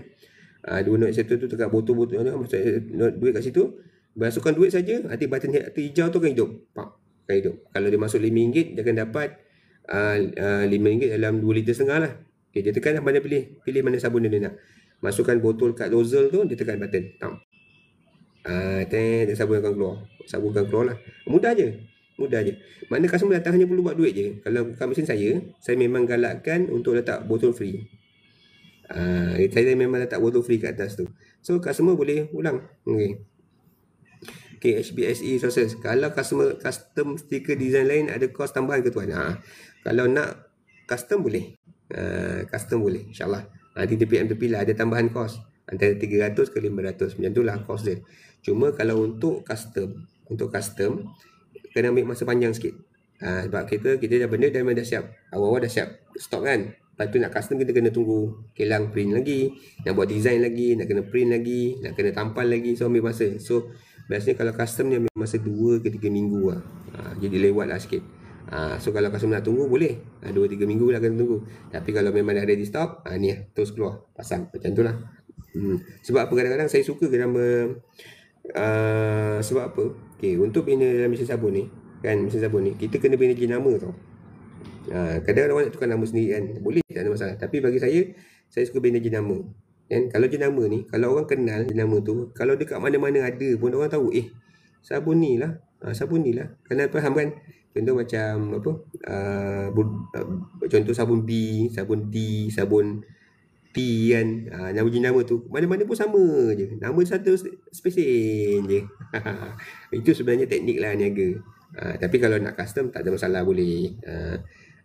Dua note acceptor tu dekat botol-botol tu, masuk duit kat situ. Masukkan duit saja, nanti button hijau tu akan hidup. Akan hidup. Kalau dia masuk RM5, dia akan dapat RM5 dalam 2 liter setengah lah. Okay, dia tekan mana pilih mana sabun dia nak. Masukkan botol kat nozzle tu, dia tekan button. Sabun akan keluar. Sabun akan keluar lah. Mudah je. Mana customer datang hanya perlu buat duit je. Kalau kat mesin saya memang galakkan untuk letak botol free. Saya memang letak botol free kat atas tu. So customer boleh ulang. Okay, HBSE sources. Kalau custom stiker design lain ada kos tambahan ke tuan? Kalau nak custom boleh. Custom boleh, insyaAllah. Nanti tepi lah ada tambahan kos. Antara 300 ke 500. Macam tu lah kos dia. Cuma kalau untuk custom kena ambil masa panjang sikit. Sebab kita dah benda dah siap. Awal-awal dah siap stok kan. Lepas tu nak custom kita kena tunggu kilang print lagi, nak buat design lagi, nak kena print lagi, nak kena tampal lagi. So ambil masa. So biasanya kalau custom ni ambil masa 2 ke 3 minggu lah. Jadi lewat lah sikit. So kalau customer nak tunggu boleh 2-3 minggu lah kena tunggu. Tapi kalau memang dah ready stock, ni lah, terus keluar pasang. Macam tu lah. Sebab apa kadang-kadang saya suka nama sebab apa? Okay, untuk bina dalam mesin sabun ni kan, mesin sabun ni kita kena bina jenama tau. Kadang orang nak tukar nama sendiri kan, boleh, tak ada masalah. Tapi bagi saya suka bina jenama kan. Kalau jenama ni, kalau orang kenal jenama tu, kalau dekat mana-mana ada pun orang tahu, sabun ni lah, sabun ni lah. Kena faham kan? Contoh macam apa, contoh sabun B, sabun D, sabun T kan, nama jenama tu mana-mana pun sama je, nama satu spesifik je. Itu sebenarnya teknik lah niaga. Tapi kalau nak custom tak ada masalah, boleh.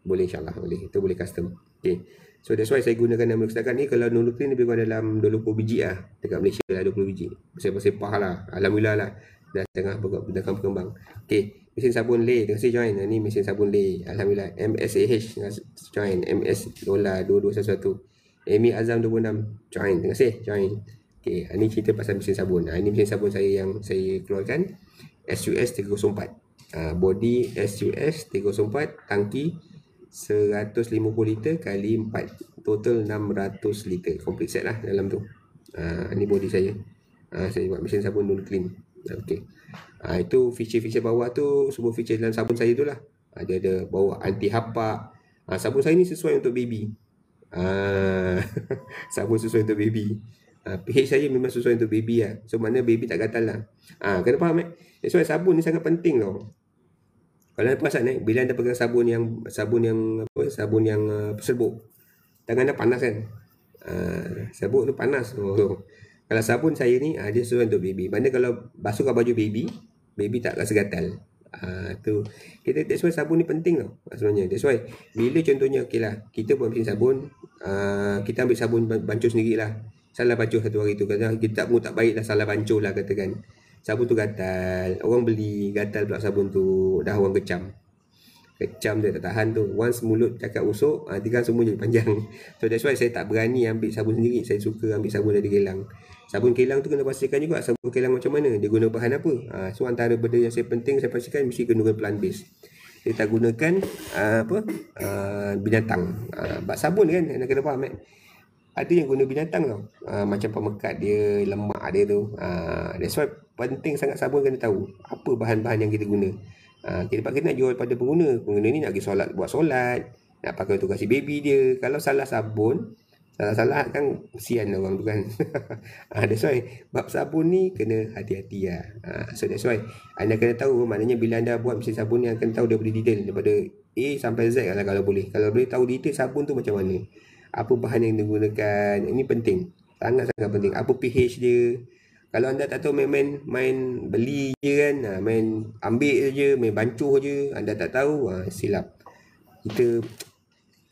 Boleh, insyaAllah boleh. Itu boleh custom. Okay. So that's why saya gunakan nama setakat ni. Kalau Nurul Clean lebih kurang dalam 20 biji lah. Dekat Malaysia lah 20 biji. Sepah lah. Alhamdulillah lah. Dah tengah berkembang. Okay. Mesin sabun Lay. Terima kasih join. Ni mesin sabun Lay. Alhamdulillah. MSAH join. MS Lola 2211. Amy Azam 26 join. Terima kasih join. Okay. Ni cerita pasal mesin sabun. Ni mesin sabun saya yang saya keluarkan. SUS 304. Body SUS 304. Tangki 150 liter kali 4, total 600 liter, complete set lah dalam tu. Ni body saya. Saya buat mesin sabun Nurul Clean. Okay. Itu feature-feature bawah tu, semua feature dalam sabun saya tu lah. Dia ada bawah anti hapak. Sabun saya ni sesuai untuk baby. Sabun sesuai untuk baby. pH saya memang sesuai untuk baby lah. So mana baby tak gatal lah. Kena faham That's why sabun ni sangat penting tau. Kalau anda perasan bila anda pegang sabun yang serbuk, tangan anda panas kan. Serbuk tu panas. Kalau sabun saya ni dia sesuai untuk baby. Mana kalau basuh kat baju baby tak rasa gatal. Tu that's why sabun ni penting tau sebenarnya. That's why bila contohnya kita buat mesin sabun, kita ambil sabun bancuh sendirilah. Salah bancuh satu hari tu, kadang kita tak baik lah, salah bancuh lah katakan. Sabun tu gatal, orang beli gatal pula sabun tu, dah orang kecam. Kecam dia tak tahan tu. Once mulut cakap usuk, nanti kan semua jadi panjang. So that's why saya tak berani ambil sabun sendiri. Saya suka ambil sabun dari kilang. Sabun kilang tu kena pastikan juga sabun kilang macam mana, dia guna bahan apa. So antara benda yang saya penting saya pastikan mesti guna plant base. Dia tak gunakan binatang. Bak sabun kan nak kena faham ada yang guna binatang tau. Macam pemekat dia, lemak dia tu. That's why penting sangat sabun kena tahu apa bahan-bahan yang kita guna. Kita nak jual pada pengguna. Pengguna ni nak pergi solat, buat solat, nak pakai untuk kasih baby dia. Kalau salah sabun, salah-salah kan kesian orang tu kan. That's why bab sabun ni kena hati-hati lah. So that's why anda kena tahu, maknanya bila anda buat mesin sabun ni, anda kena tahu daripada detail, daripada A sampai Z lah kalau boleh. Kalau boleh tahu detail sabun tu macam mana, apa bahan yang digunakan, ini penting, sangat-sangat penting. Apa pH dia. Kalau anda tak tahu, main beli je kan, main ambil je, main bancuh je, anda tak tahu, silap. Kita,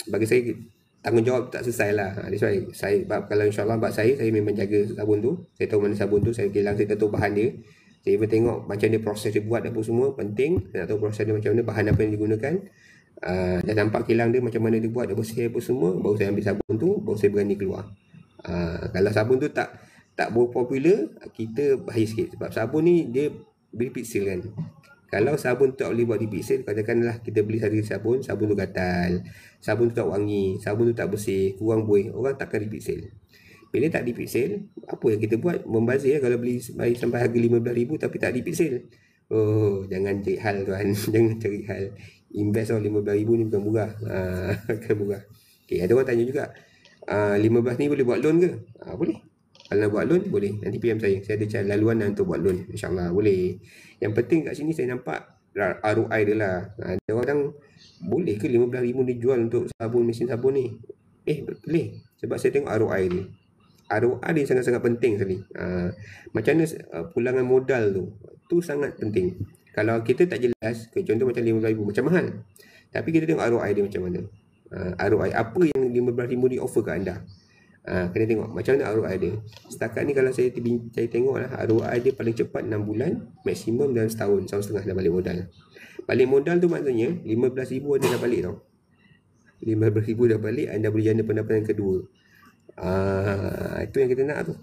bagi saya, tanggungjawab tak selesai lah. That's why saya, kalau insyaAllah saya memang jaga sabun tu. Saya tahu mana sabun tu, saya kilang, saya tahu bahan dia. Saya even tengok macam dia proses dia buat apa semua, penting. Saya nak tahu proses dia macam mana, bahan apa yang digunakan. Dan nampak kilang dia macam mana dia buat, dia bersih apa semua, baru saya ambil sabun tu, baru saya berani keluar. Kalau sabun tu tak popular, kita bahaya sikit. Sebab sabun ni dia repeat seal kan. Kalau sabun tu tak boleh buat repeat seal, katakanlah kita beli satu sabun tu gatal, sabun tu tak wangi, sabun tu tak bersih, kurang buih, orang takkan repeat seal. Bila tak repeat seal, apa yang kita buat? Membazir. Kalau beli sampai harga RM15,000 tapi tak repeat seal, jangan cari hal tuan. Jangan cari hal. Invest RM15,000 ni bukan murah. Bukan murah. Okay, ada orang tanya juga, 15 ni boleh buat loan ke? Boleh. Kalau nak buat loan, boleh. Nanti PM saya. Saya ada cara laluan untuk buat loan. InsyaAllah boleh. Yang penting kat sini saya nampak ROI dia lah. Ada orang, boleh ke 15,000 dijual untuk sabun, mesin sabun ni? Boleh. Sebab saya tengok ROI dia. ROI dia sangat-sangat penting sekali. Macam mana pulangan modal tu sangat penting. Kalau kita tak jelas, contoh macam 15,000 macam mahal, tapi kita tengok ROI dia macam mana. ROI apa yang 15,000 di offer ke anda. Kena tengok macam mana ROI dia. Setakat ni kalau saya tengok lah, ROI dia paling cepat 6 bulan, maksimum dalam setahun setengah dah balik modal. Balik modal tu maksudnya 15,000 anda dah balik tau. 15,000 dah balik, anda boleh jana pendapatan kedua. Itu yang kita nak tu.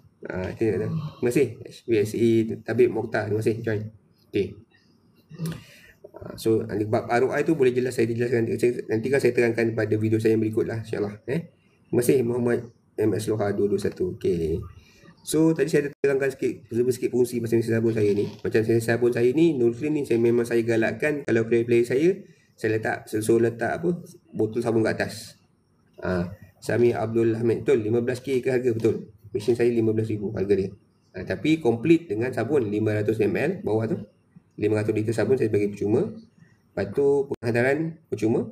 Terima kasih WSE Tabib Mokhtar, terima kasih join. Okay. So bab ROI tu boleh jelas saya jelaskan. Nanti kan saya terangkan pada video saya yang berikut lah, insyaAllah. Terima kasih Muhammad MS Loha 221. Okay. So tadi saya terangkan sikit fungsi mesin sabun saya ni. Macam mesin sabun saya ni, Nurclean ni, memang saya galakkan kalau player saya letak botol sabun kat atas. Sami Abdul Hamid, betul 15k ke harga, betul. Mesin saya 15,000 harga dia. Tapi complete dengan sabun 500ml bawah tu. 500 liter sabun saya bagi percuma. Lepas tu penghantaran percuma.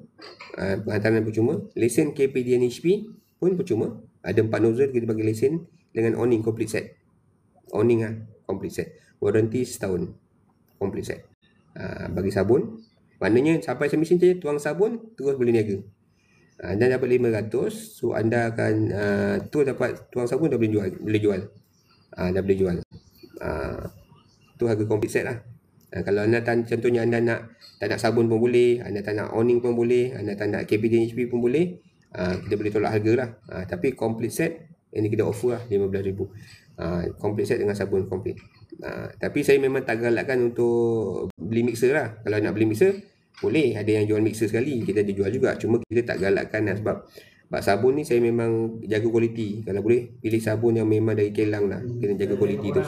Lesen KPDNHP pun percuma. Ada 4 nozzle, kita bagi lesen dengan awning complete set. Awning complete set. Warranty setahun. Complete set. Bagi sabun. Maknanya sampai mesin saya tuang sabun terus boleh niaga. Dan dapat 500. So anda akan tu dapat tuang sabun dah boleh jual. Dah boleh jual. Tu harga complete set lah. Kalau anda contohnya anda tak nak sabun pun boleh, anda tak nak awning pun boleh, anda tak nak KPDNHP pun boleh, kita boleh tolak harga lah. Tapi complete set ini kita offer lah 15,000. Complete set dengan sabun complete. Tapi saya memang tak galakkan untuk beli mixer lah. Kalau nak beli mixer boleh, ada yang jual mixer sekali, kita jual juga. Cuma kita tak galakkan lah, sebab sabun ni saya memang jaga kualiti. Kalau boleh pilih sabun yang memang dari kilang lah. Kita jaga kualiti tu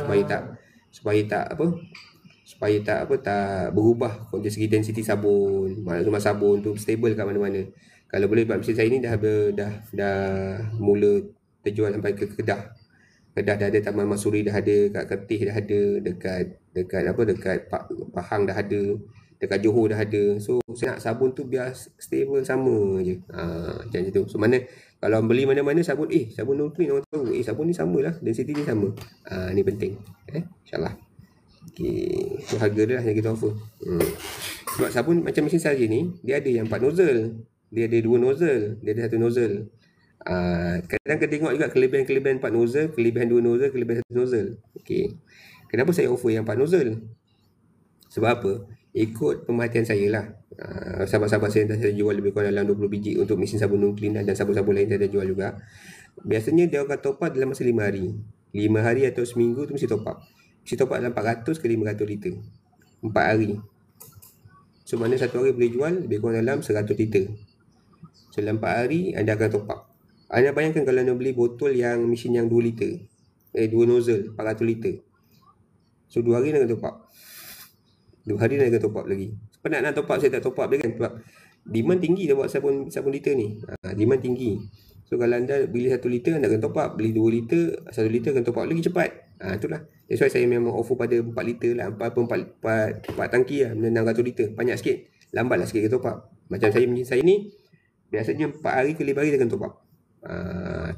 supaya tak berubah dari segi density sabun. Maksudnya sabun tu stable kat mana-mana. Kalau boleh, sebab mesin saya ni dah mula terjual sampai ke Kedah. Kedah dah ada, Taman Masuri dah ada, kat Kertih dah ada, dekat Pahang dah ada, dekat Johor dah ada. So saya nak sabun tu biar stable sama je. Macam tu. So mana kalau beli mana-mana sabun, sabun Nurclean orang tahu, sabun ni samalah, density ni sama. Ni penting. InsyaAllah. Okay. So harga dia lah yang kita offer. Sebab sabun macam mesin saya ni, dia ada yang 4 nozzle, dia ada 2 nozzle, dia ada 1 nozzle. Kadang kita tengok juga kelebihan 4 nozzle, kelebihan 2 nozzle, kelebihan 1 nozzle. Okay. Kenapa saya offer yang 4 nozzle? Sebab apa? ikut pemerhatian saya lah. Sahabat-sahabat saya dah jual lebih kurang dalam 20 biji untuk mesin sabun room cleaner dan sabun-sabun lain saya dah jual juga. Biasanya dia akan top up dalam masa 5 hari. 5 hari atau seminggu tu mesti top up. Mesti top up dalam 400 ke 500 liter. 4 hari. So mana satu hari boleh jual lebih kurang dalam 100 liter. So dalam 4 hari anda akan top up. Anda bayangkan kalau anda beli botol yang mesin yang 2 liter. 2 nozzle 400 liter. So 2 hari anda akan top up. 2 hari anda akan top up lagi. Penat nak top up, saya tak top up dia kan. Sebab demand tinggi dah buat sabun liter ni. Demand tinggi. So kalau anda beli 1 liter anda akan top up. Beli 2 liter, 1 liter akan top up lagi cepat. Itulah. That's why saya memang offer pada 4 liter lah. 4 tangki lah. 600 liter. Banyak sikit. Lambat lah sikit ke top up. Macam saya ni biasanya 4 hari ke 5 hari dia akan top up.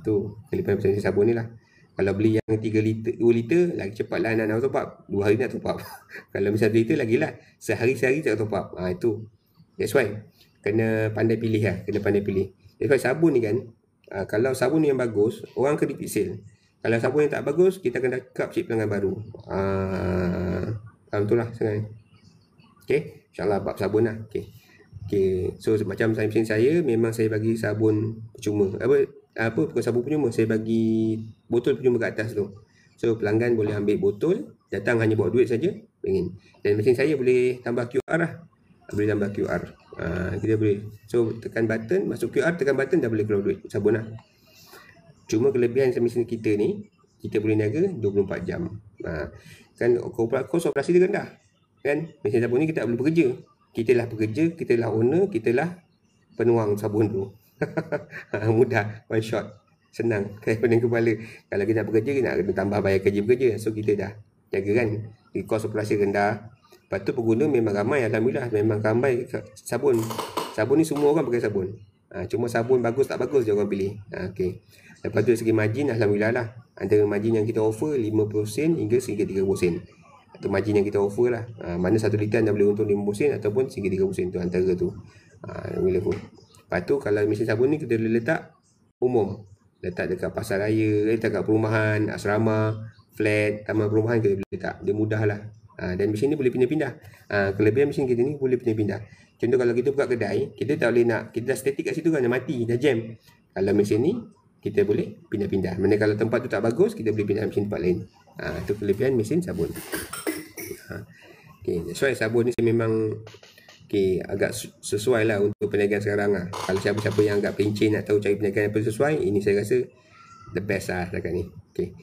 Tu kelebihan mesin sabun ni lah. Kalau beli yang 3 liter, 2 liter lagi cepat lah nak top up. 2 hari nak top up. Kalau misal 1 liter lagi lah. Sehari-sehari tak top up. Itu. That's why. Kena pandai pilih lah. Kena pandai pilih. That's why sabun ni kan. Kalau sabun yang bagus, orang akan repeat sale. Kalau sabun yang tak bagus, kita akan cakap cik pelanggan baru. Betul lah sekarang. Okay. InsyaAllah bab sabun lah. Okay. So macam mesin saya, memang saya bagi sabun percuma. Bukan sabun percuma, saya bagi botol percuma kat atas tu. So pelanggan boleh ambil botol, datang hanya bawa duit saja, ingin. Dan mesin saya boleh tambah QR lah. Boleh tambah QR. Kita boleh. So tekan button, masuk QR, tekan button dah boleh keluar duit sabun lah. Cuma kelebihan mesin kita ni, kita boleh niaga 24 jam. Kan kos operasi dia rendah. Kan mesin sabun ni kita tak boleh bekerja. Kita lah pekerja, kita lah owner, kita lah penuang sabun tu. Mudah, one shot. Senang, pening kepala. Kalau kita nak bekerja, kita nak kena tambah bayar kerja bekerja. So kita dah jaga kan. Kos operasi rendah. Lepas tu pengguna memang ramai, alhamdulillah. Memang ramai sabun. Sabun ni semua orang pakai sabun. Cuma sabun bagus tak bagus je orang pilih. Okay. Lepas tu segi margin, alhamdulillah lah. Antara margin yang kita offer 50 sen hingga RM1.30 sen. Itu margin yang kita offer lah. Mana 1 liter anda boleh untung 50 sen ataupun RM1.30 sen tu antara tu. Bila pun. Lepas tu kalau mesin sabun ni kita boleh letak umum. Letak dekat pasar raya, letak kat perumahan, asrama, flat, taman perumahan kita boleh letak. Dia mudah lah. Dan mesin ni boleh pindah-pindah. Kelebihan mesin kita ni boleh pindah-pindah. Contoh kalau kita buka kedai, kita tak boleh nak, kita dah static kat situ kan, dah mati, dah jam. Kalau mesin ni, kita boleh pindah-pindah. Mana kalau tempat tu tak bagus, kita boleh pindah mesin tempat lain. Itu kelebihan mesin sabun. Okay, that's why sabun ni saya memang agak sesuai lah untuk perniagaan sekarang lah. Kalau siapa-siapa yang agak pencin nak tahu cari perniagaan yang sesuai, ini saya rasa the best lah setakat ni. Okay.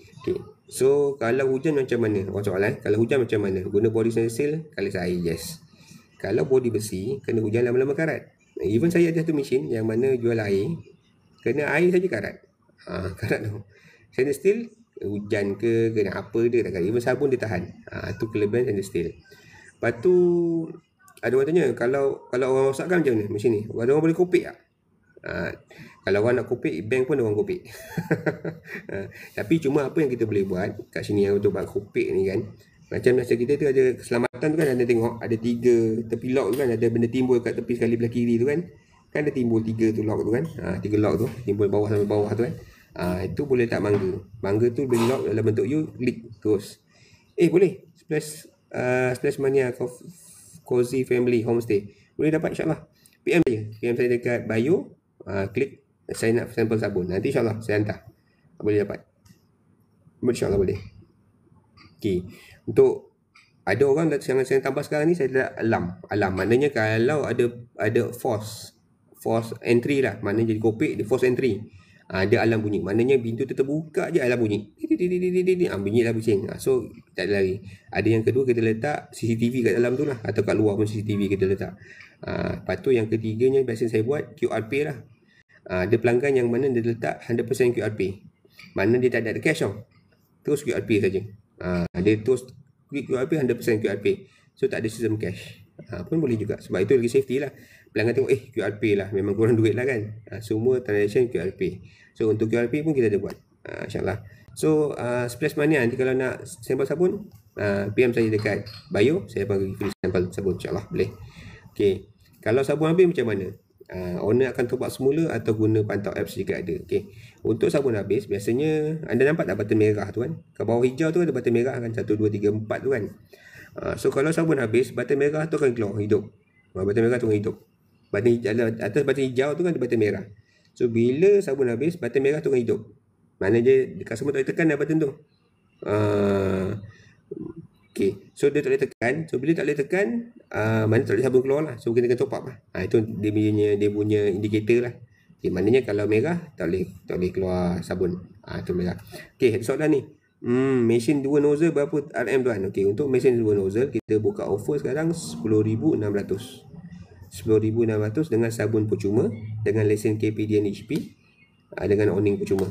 So kalau hujan macam mana? Soalan, kalau hujan macam mana? Guna body seal, kali saya yes. Kalau body besi, kena hujan lama-lama karat. Even saya ada satu mesin yang mana jual air, kena air saja karat. Karat tu. Stainless steel, hujan ke, kena apa dia tak karat. Even sabun dia tahan. Tu kelebihan stainless steel. Lepas tu ada orang tanya, kalau orang rosakkan macam mana mesin ni? Ada orang boleh kopik tak? Kalau orang nak kopik, bank pun ada orang kopik. Tapi cuma apa yang kita boleh buat kat sini yang untuk buat kopik ni kan, macam masa kita tu ada keselamatan tu kan, ada tengok ada 3 tepi lock tu kan, ada benda timbul kat tepi sekali belah kiri tu kan ada timbul 3 tu lock tu kan, 3 lock tu timbul bawah sampai bawah tu kan. Itu boleh letak mangga tu boleh lock dalam bentuk U, klik terus. Boleh Splash Mania Cozy Family Homestay boleh dapat insyaAllah. PM saya dekat bio, klik sign up sampel sabun, nanti insyaAllah saya hantar, boleh dapat, insyaAllah boleh. Okay. Untuk ada orang yang saya tambah sekarang ni, saya dah alam maknanya kalau ada force entry lah, maknanya jadi kopik dia force entry, dia alam bunyi, maknanya pintu tu terbuka je alam bunyi, bunyi lah bising. So tak ada lagi. Ada yang kedua, kita letak CCTV kat dalam tu lah, atau kat luar pun CCTV kita letak. Lepas tu yang ketiganya biasa saya buat QRP lah. Ada pelanggan yang mana dia letak 100% QRP, mana dia tak ada cash tau, terus QRP saja. Dia terus klik QRP 100% QRP, so tak ada sistem cash. Pun boleh juga, sebab itu lagi safety lah. Pelanggan tengok QRP lah, memang kurang duit lah kan. Semua transaction QRP. So untuk QRP pun kita ada buat, insyaAllah. So Splash Mania nanti kalau nak sampel sabun, PM saya dekat bio, saya bagi free sampel sabun, insyaAllah boleh. Okay. Kalau sabun habis macam mana? Owner akan top up semula atau guna pantau apps jika ada. Okay. Untuk sabun habis, biasanya anda nampak tak button merah tu kan? Ke bawah hijau tu ada button merah kan, 1, 2, 3, 4 tu kan. So kalau sabun habis, button merah tu akan keluar hidup. Button merah tu akan hidup. Atas button hijau tu kan ada button merah. So bila sabun habis, button merah tu akan hidup. Mana je customer tak boleh tekan dah button tu. Okay, so dia tak boleh tekan. So bila tak boleh tekan, mana tak boleh sabun keluar lah. So kita kena top up lah. Itu dia punya indikator lah. Okay, maknanya kalau merah tak boleh keluar sabun. Itu merah. Okay, soalan ni. Mesin 2 nozzle berapa RM tuan? Okay, untuk mesin 2 nozzle kita buka offer sekarang 10,600. 10,600 dengan sabun percuma, dengan lesen KPDN HP, dengan owning percuma.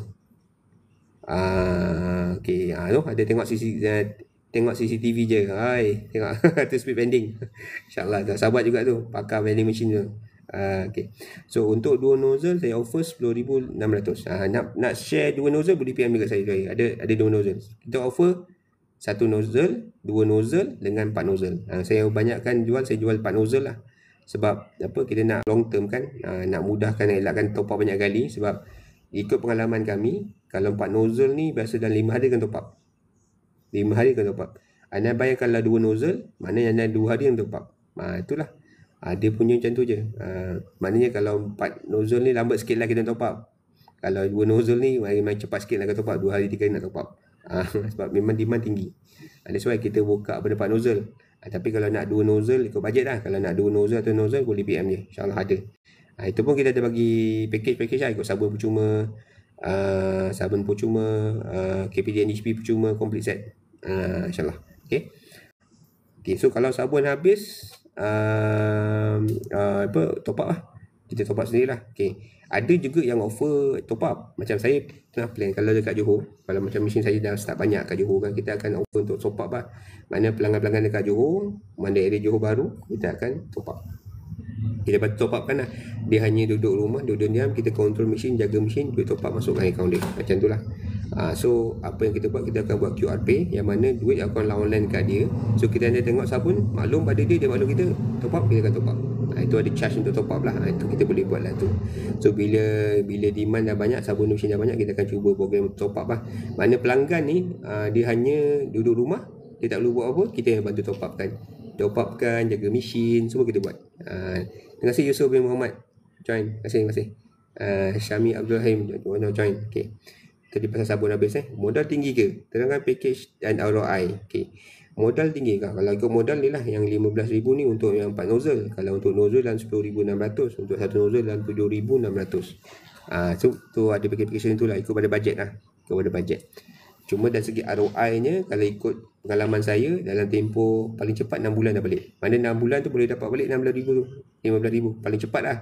Okay, tu ada tengok CCTV je. Hai, tengok tu speed pending. InsyaAllah tak sabar juga tu pakar vending machine tu. Okay. So untuk 2 nozzle saya offer 10,600. Nak share 2 nozzle boleh PM dekat saya. Ada 2 nozzle. Kita offer 1 nozzle, 2 nozzle dengan 4 nozzle. Saya banyakkan jual, saya jual 4 nozzle lah. Sebab apa, kita nak long term kan, nak mudahkan, elakkan top up banyak kali. Sebab ikut pengalaman kami, kalau 4 nozzle ni biasa dalam 5 hari akan top up. 5 hari akan top up. Anda bayangkanlah 2 nozzle, maknanya anda 2 hari akan top up. Itulah. Dia punya macam tu je. Maknanya kalau 4 nozzle ni lambat sikit lah kita top up. Kalau 2 nozzle ni memang cepat sikit nak top up. 2 hari 3 hari nak top up. Sebab memang demand tinggi. That's why kita buka pada 4 nozzle. Tapi kalau nak 2 nozzle ikut bajet lah. Kalau nak 2 nozzle atau nozzle boleh PM je. InsyaAllah ada. Itu pun kita ada bagi package lah. Ikut sabun percuma, KPDN HP percuma, complete set. InsyaAllah. Okay. So kalau sabun habis, top up lah. Kita top up sendiri lah. Okay. Ada juga yang offer top up. Macam saya tengah plan kalau dekat Johor, kalau macam mesin saya dah start banyak kat Johor kan, kita akan offer untuk top up lah. Mana pelanggan-pelanggan dekat Johor, mana area Johor baru, kita akan top up. Kita top up kan lah. Dia hanya duduk rumah, duduk diam, kita control mesin, jaga mesin, duit top up masukkan account dia. Macam tu lah. So apa yang kita buat, kita akan buat QR Pay, yang mana duit akan online kat dia. So kita ada tengok sabun, maklum pada dia maklum kita top up, kita akan top up. Itu ada charge untuk top up lah. Itu kita boleh buat lah tu. So bila demand dah banyak, sabun mesin dah banyak, kita akan cuba program top up lah. Mana pelanggan ni dia hanya duduk rumah, dia tak perlu buat apa, kita yang bantu top up kan. Top up kan, jaga mesin, semua kita buat. Terima kasih Yusuf bin Muhammad join. Terima kasih. Syami Abdul Rahim join. Okay. Tadi pasal sabun habis Modal tinggi ke? Terangkan package dan ROI. Okay. Modal tinggi ke? Kalau ikut modal ni lah, yang 15,000 ni untuk yang 4 nozzle. Kalau untuk nozzle dalam 10,600, untuk satu nozzle dalam 7,600. So tu ada package tu lah, ikut pada bajet lah. Ikut pada bajet. Cuma dari segi ROI nya, kalau ikut pengalaman saya, dalam tempoh paling cepat 6 bulan dah balik. Mana 6 bulan tu boleh dapat balik 16,000 tu, 15,000. Paling cepat lah.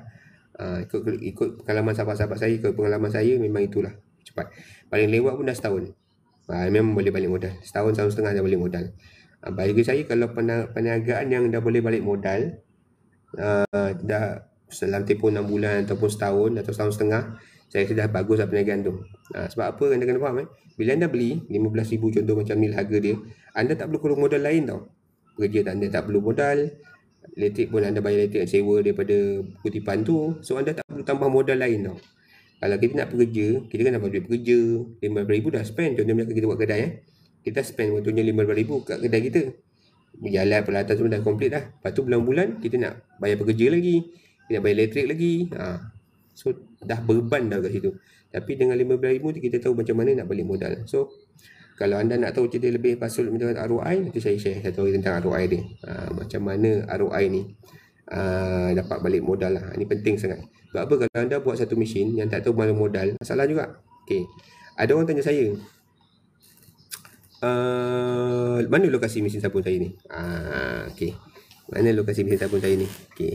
Ikut pengalaman sahabat-sahabat saya, ikut pengalaman saya memang itulah cepat. Paling lewat pun dah setahun. Memang boleh balik modal. Setahun setengah dah balik modal. Bagi saya, kalau perniagaan yang dah boleh balik modal, dah dalam tempoh 6 bulan ataupun setahun atau setahun setengah, saya sudah bagus lah perniagaan tu. Sebab apa, anda kena faham bila anda beli 15,000 contoh macam ni harga dia, anda tak perlu keluar modal lain tau. Kerja anda tak perlu modal, elektrik pun anda bayar elektrik sewa daripada kutipan tu. So anda tak perlu tambah modal lain tau. Kalau kita nak bekerja, kita kan dapat duit bekerja, 15,000 dah spend. Contohnya kita buat kedai kita spend contohnya 15,000 kat kedai kita. Berjalan peralatan semua dah komplit dah. Lepas tu bulan-bulan kita nak bayar pekerja lagi, kita nak bayar elektrik lagi. So dah beban dah kat situ. Tapi dengan 15,000 tu kita tahu macam mana nak balik modal. So kalau anda nak tahu cerita lebih pasal tentang ROI, nanti saya share satu tentang ROI dia. Macam mana ROI ni dapat balik modal lah. Ini penting sangat. Sebab apa, kalau anda buat satu mesin yang tak tahu mana modal, masalah juga. Okay. Ada orang tanya saya, mana lokasi mesin sabun saya ni? Okay. Mana lokasi mesin sabun saya ni? Okay.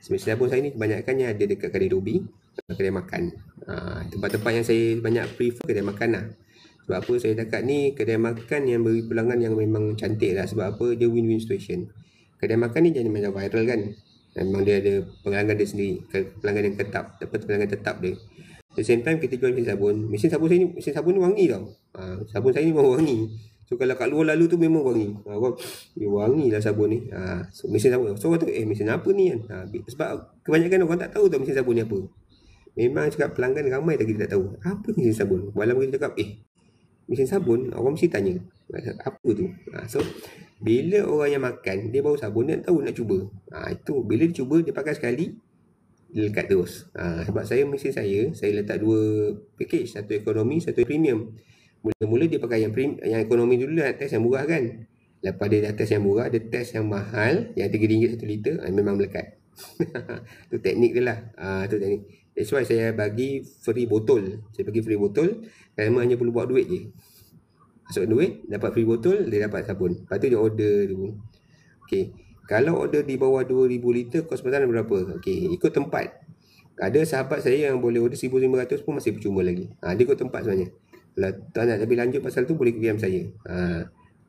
Mesin sabun saya ni kebanyakannya ada dekat kedai Ruby, kedai makan. Tempat-tempat yang saya banyak prefer kedai makan lah. Sebab apa saya cakap ni, kedai makan yang beri pelanggan yang memang cantik lah. Sebab apa, dia win-win situation. Kedai makan ni jadi macam viral kan. Memang dia ada pelanggan dia sendiri, pelanggan yang tetap, pelanggan tetap dia. At the same time kita jual mesin sabun. Mesin sabun saya ni, mesin sabun ni wangi tau. Sabun saya ni memang wangi. So kalau kat luar lalu tu memang wangi. Wangi lah sabun ni. So mesin sabun. So orang tu mesin apa ni kan? Sebab kebanyakan orang tak tahu tau mesin sabun ni apa. Memang cakap pelanggan ramai lagi tak tahu. Apa mesin sabun? Malam kita cakap mesin sabun, orang mesti tanya apa tu. So Bila orang yang makan, dia baru sabun, dia tak tahu nak cuba. Itu bila dia cuba, dia pakai sekali, dia lekat terus. Sebab mesin saya letak 2 package, satu ekonomi, satu premium. Mula-mula dia pakai yang ekonomi dulu lah, test yang murah kan. Lepas dia dah test yang murah, dia test yang mahal, yang RM3 1 liter, memang melekat. Tu teknik dia lah. Tu teknik. That's why saya bagi free botol. Saya bagi free botol, customer hanya perlu bawa duit je. Masuk duit, dapat free botol, dia dapat sabun. Lepas tu dia order dulu. Okay. Kalau order di bawah 2000 liter, kos pertahanan berapa? Okay, ikut tempat. Ada sahabat saya yang boleh order 1500 pun masih percuma lagi. Dia ikut tempat sebenarnya. Kalau tak nak lebih lanjut pasal tu, boleh PM saya.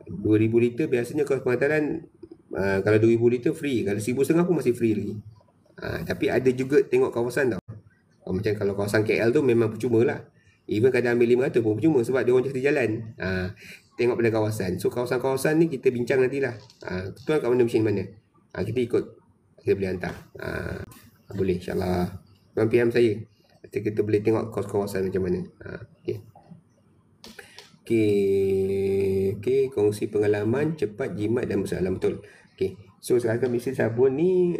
2000 liter biasanya kos pertahanan, kalau 2000 liter free. Kalau 1500 pun masih free lagi. Tapi ada juga tengok kawasan tau. Macam kalau kawasan KL tu memang percuma lah. Even kadang ambil 500 pun percuma sebab dia orang jatuh jalan. Tengok pada kawasan. So kawasan-kawasan ni kita bincang nantilah. Tuan kat mana mesin mana. Kita ikut. Kita boleh hantar. Boleh insyaAllah. Tuan PM saya. Nanti kita boleh tengok kawasan macam mana. Okay. Kongsi pengalaman cepat, jimat dan masalah. Betul. Okay. So sekarang mesin sabun ni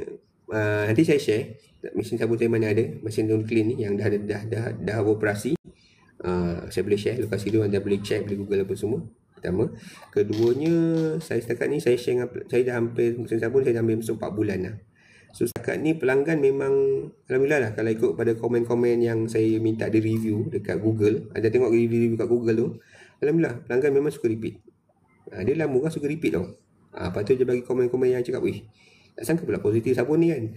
nanti saya share mesin sabun saya mana ada. Mesin Don Clean ni yang dah operasi. Saya boleh share lokasi tu, anda boleh check, boleh google apa semua. Pertama. Keduanya, saya setakat ni saya share, saya dah hampir mesin sabun saya dah hampir 4 bulan lah. So setakat ni pelanggan memang alhamdulillah lah. Kalau ikut pada komen-komen yang saya minta di review dekat Google, ada tengok review kat Google tu, alhamdulillah pelanggan memang suka repeat. Dia lah murah suka repeat tau. Lepas tu dia bagi komen-komen yang cakap, wih, tak sangka pula positif sabun ni kan.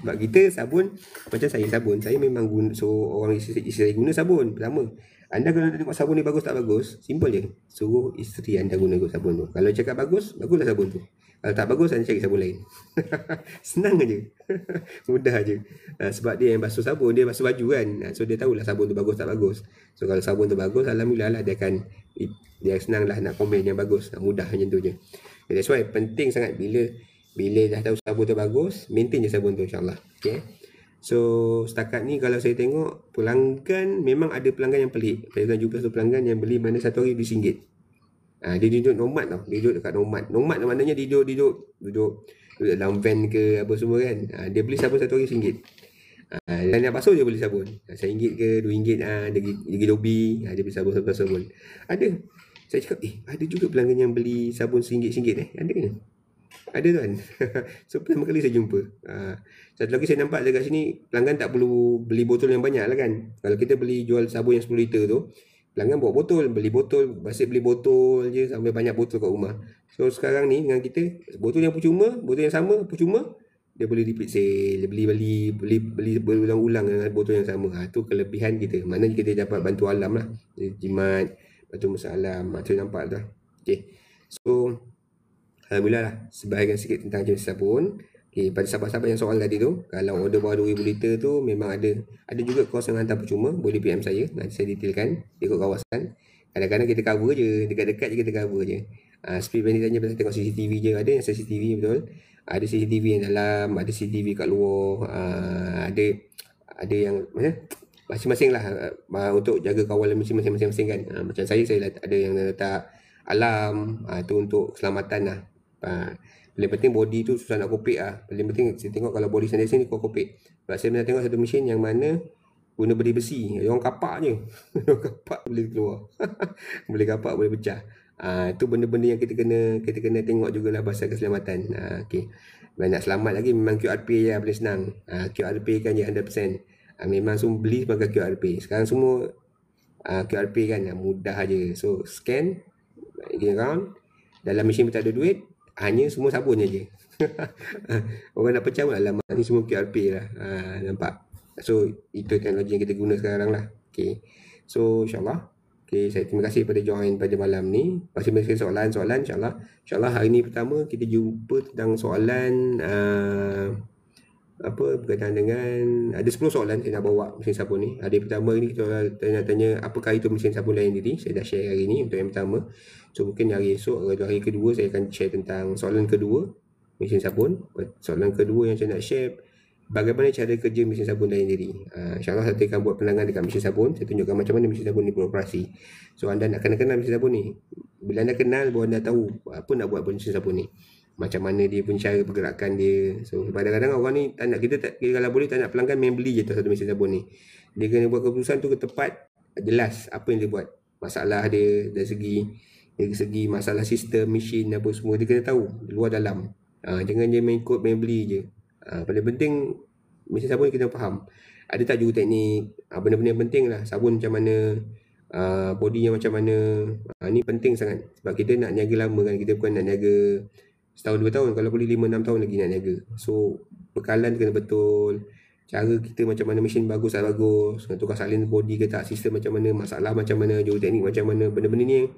Sebab kita sabun, macam saya memang guna, so orang isteri saya guna sabun. Pertama, anda kalau nak tengok sabun ni bagus tak bagus, simple je, suruh isteri anda guna sabun tu. Kalau cakap bagus, baguslah sabun tu. Kalau tak bagus, anda cari sabun lain. Senang aja. Mudah aja. Sebab dia yang basuh sabun, dia basuh baju kan. So dia tahulah sabun tu bagus tak bagus. So kalau sabun tu bagus, alhamdulillah lah, dia senang lah nak komen yang bagus. Mudah macam tu je. That's why penting sangat bila dah tahu sabun tu bagus, maintain je sabun tu insyaAllah. Okay. So setakat ni kalau saya tengok pelanggan, memang ada pelanggan yang pelik. Saya jumpa satu pelanggan yang beli mana satu hari RM10. Dia duduk nomad tau. Dia duduk dekat nomad. Nomad maknanya duduk dalam van ke apa semua kan. Dia beli sabun satu hari RM10. Dan nak basuh dia beli sabun RM1 ke RM2. Dia pergi lobby, dia beli sabun. Ada. Saya cakap, ada juga pelanggan yang beli sabun RM1. Ada ke? Ada tuan. So pertama kali saya jumpa. Satu lagi saya nampak dekat sini, pelanggan tak perlu beli botol yang banyak lah kan. Kalau kita beli jual sabun yang 10 liter tu, pelanggan bawa botol, beli botol je sampai banyak botol kat rumah. So sekarang ni dengan kita, botol yang percuma, botol yang sama percuma, dia boleh repeat sale, beli berulang-ulang dengan botol yang sama. Tu kelebihan kita. Maknanya kita dapat bantu alam lah. Jimat, bantu masalah alam. Tu nampak dah. Okay. So alhamdulillah lah, sebahagian sikit tentang jenis sabun. Okay, pada sahabat-sahabat yang soal tadi tu, kalau order bawah 2000 liter tu memang ada juga kos yang hantar percuma, boleh PM saya, nanti saya detailkan ikut kawasan. Kadang-kadang kita cover je, dekat-dekat je kita cover je. Speed bandit tanya pasal tengok CCTV je, ada yang CCTV betul. Ada CCTV yang dalam, ada CCTV kat luar, ada yang masing-masing lah untuk jaga kawalan mesin masing-masing kan. Macam saya ada yang letak alarm, tu untuk keselamatan lah. Paling penting body tu susah nak kopek lah. Paling penting saya tengok kalau body sini kau kopek. Sebab saya pernah tengok satu mesin yang mana guna beli besi, orang kapak je. Orang kapak boleh keluar. Boleh kapak, boleh pecah. Itu benda-benda yang kita kena tengok jugalah pasal keselamatan. Okay. Kalau nak selamat lagi memang QRP je paling senang. QRP kan je 100%. Memang semua beli sebagai QRP. Sekarang semua QRP kan mudah je. So scan, pergi around, dalam mesin pun tak ada duit, hanya semua sabun je. Orang nak pecah pun alamak ni semua QRP lah. Nampak. So itu teknologi yang kita guna sekarang lah. Okay. So insyaAllah, okay, saya terima kasih pada join pada malam ni. Masih banyak soalan insyaAllah. InsyaAllah hari ni pertama kita jumpa tentang soalan berkaitan dengan, ada 10 soalan saya nak bawa mesin sabun ni. Hari pertama ni kita tanya apakah itu mesin sabun lain diri. Saya dah share hari ni untuk yang pertama. So mungkin hari esok atau hari kedua saya akan share tentang soalan kedua mesin sabun. Soalan kedua yang saya nak share bagaimana cara kerja mesin sabun lain diri. InsyaAllah saya akan buat penerangan dekat mesin sabun. Saya tunjukkan macam mana mesin sabun ni beroperasi. So anda nak kenal mesin sabun ni. Bila anda kenal, baru anda tahu apa nak buat mesin sabun ni, macam mana dia punya cara pergerakan dia. So kadang-kadang orang ni tak nak, kalau boleh tak nak pelanggan main beli je satu mesin sabun ni. Dia kena buat keputusan tu ke tepat, jelas apa yang dia buat, masalah dia dari segi masalah sistem mesin apa semua dia kena tahu luar dalam. Jangan dia main ikut main beli je. Paling penting mesin sabun kita faham ada tak juruteknik, benda-benda yang penting lah. Sabun macam mana, bodinya macam mana, ni penting sangat. Sebab kita nak niaga lama kan, kita bukan nak niaga setahun 2 tahun, kalau boleh 5-6 tahun lagi nak niaga. So bekalan kena betul, cara kita macam mana, mesin bagus tak bagus, tukar salin body ke tak, sistem macam mana, masalah macam mana, juruteknik macam mana. Benda-benda ni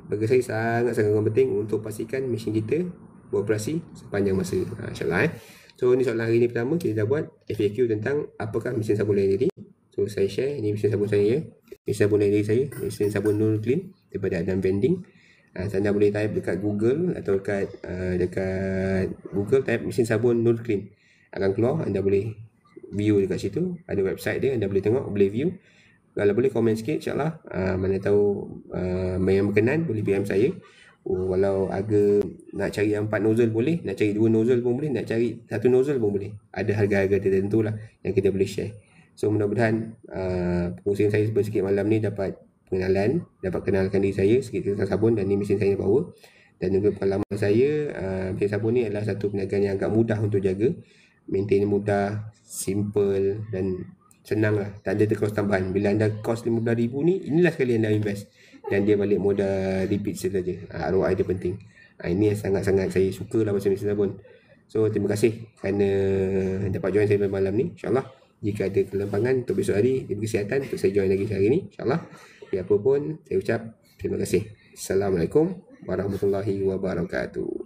bagi saya sangat-sangat penting untuk pastikan mesin kita beroperasi sepanjang masa. InsyaAllah So ni soalan hari ni pertama, kita dah buat FAQ tentang apakah mesin sabun lain diri. So saya share, ni mesin sabun saya, mesin sabun lain diri saya, mesin sabun Nurul Clean daripada Adam Vending. Anda boleh type dekat Google atau dekat Google, type mesin sabun Nurul Clean, akan keluar. Anda boleh view dekat situ, ada website dia, anda boleh tengok, boleh view. Kalau boleh komen sikit, insyaAllah. Mana tahu yang berkenan boleh PM saya. Walau agak nak cari yang 4 nozzle boleh, nak cari 2 nozzle pun boleh, nak cari 1 nozzle pun boleh. Ada harga-harga tertentu lah yang kita boleh share. So mudah-mudahan perkongsian saya sedikit malam ni dapat pengenalan, dapat kenalkan diri saya sikit tentang sabun, dan ni mesin saya bawa. Dan juga pengalaman saya, mesin sabun ni adalah satu perniagaan yang agak mudah untuk jaga, maintain mudah, simple dan senang lah, tak ada kos tambahan. Bila anda kos RM15,000 ni, inilah sekali anda invest dan dia balik modal repeat saja. ROI dia penting. Ini yang sangat-sangat saya suka lah pasal mesin sabun. So terima kasih kerana dapat join saya malam ni. InsyaAllah jika ada kelampangan untuk besok hari, diberi kesihatan untuk saya join lagi hari ni, InsyaAllah. Biarpun saya ucap terima kasih. Assalamualaikum warahmatullahi wabarakatuh.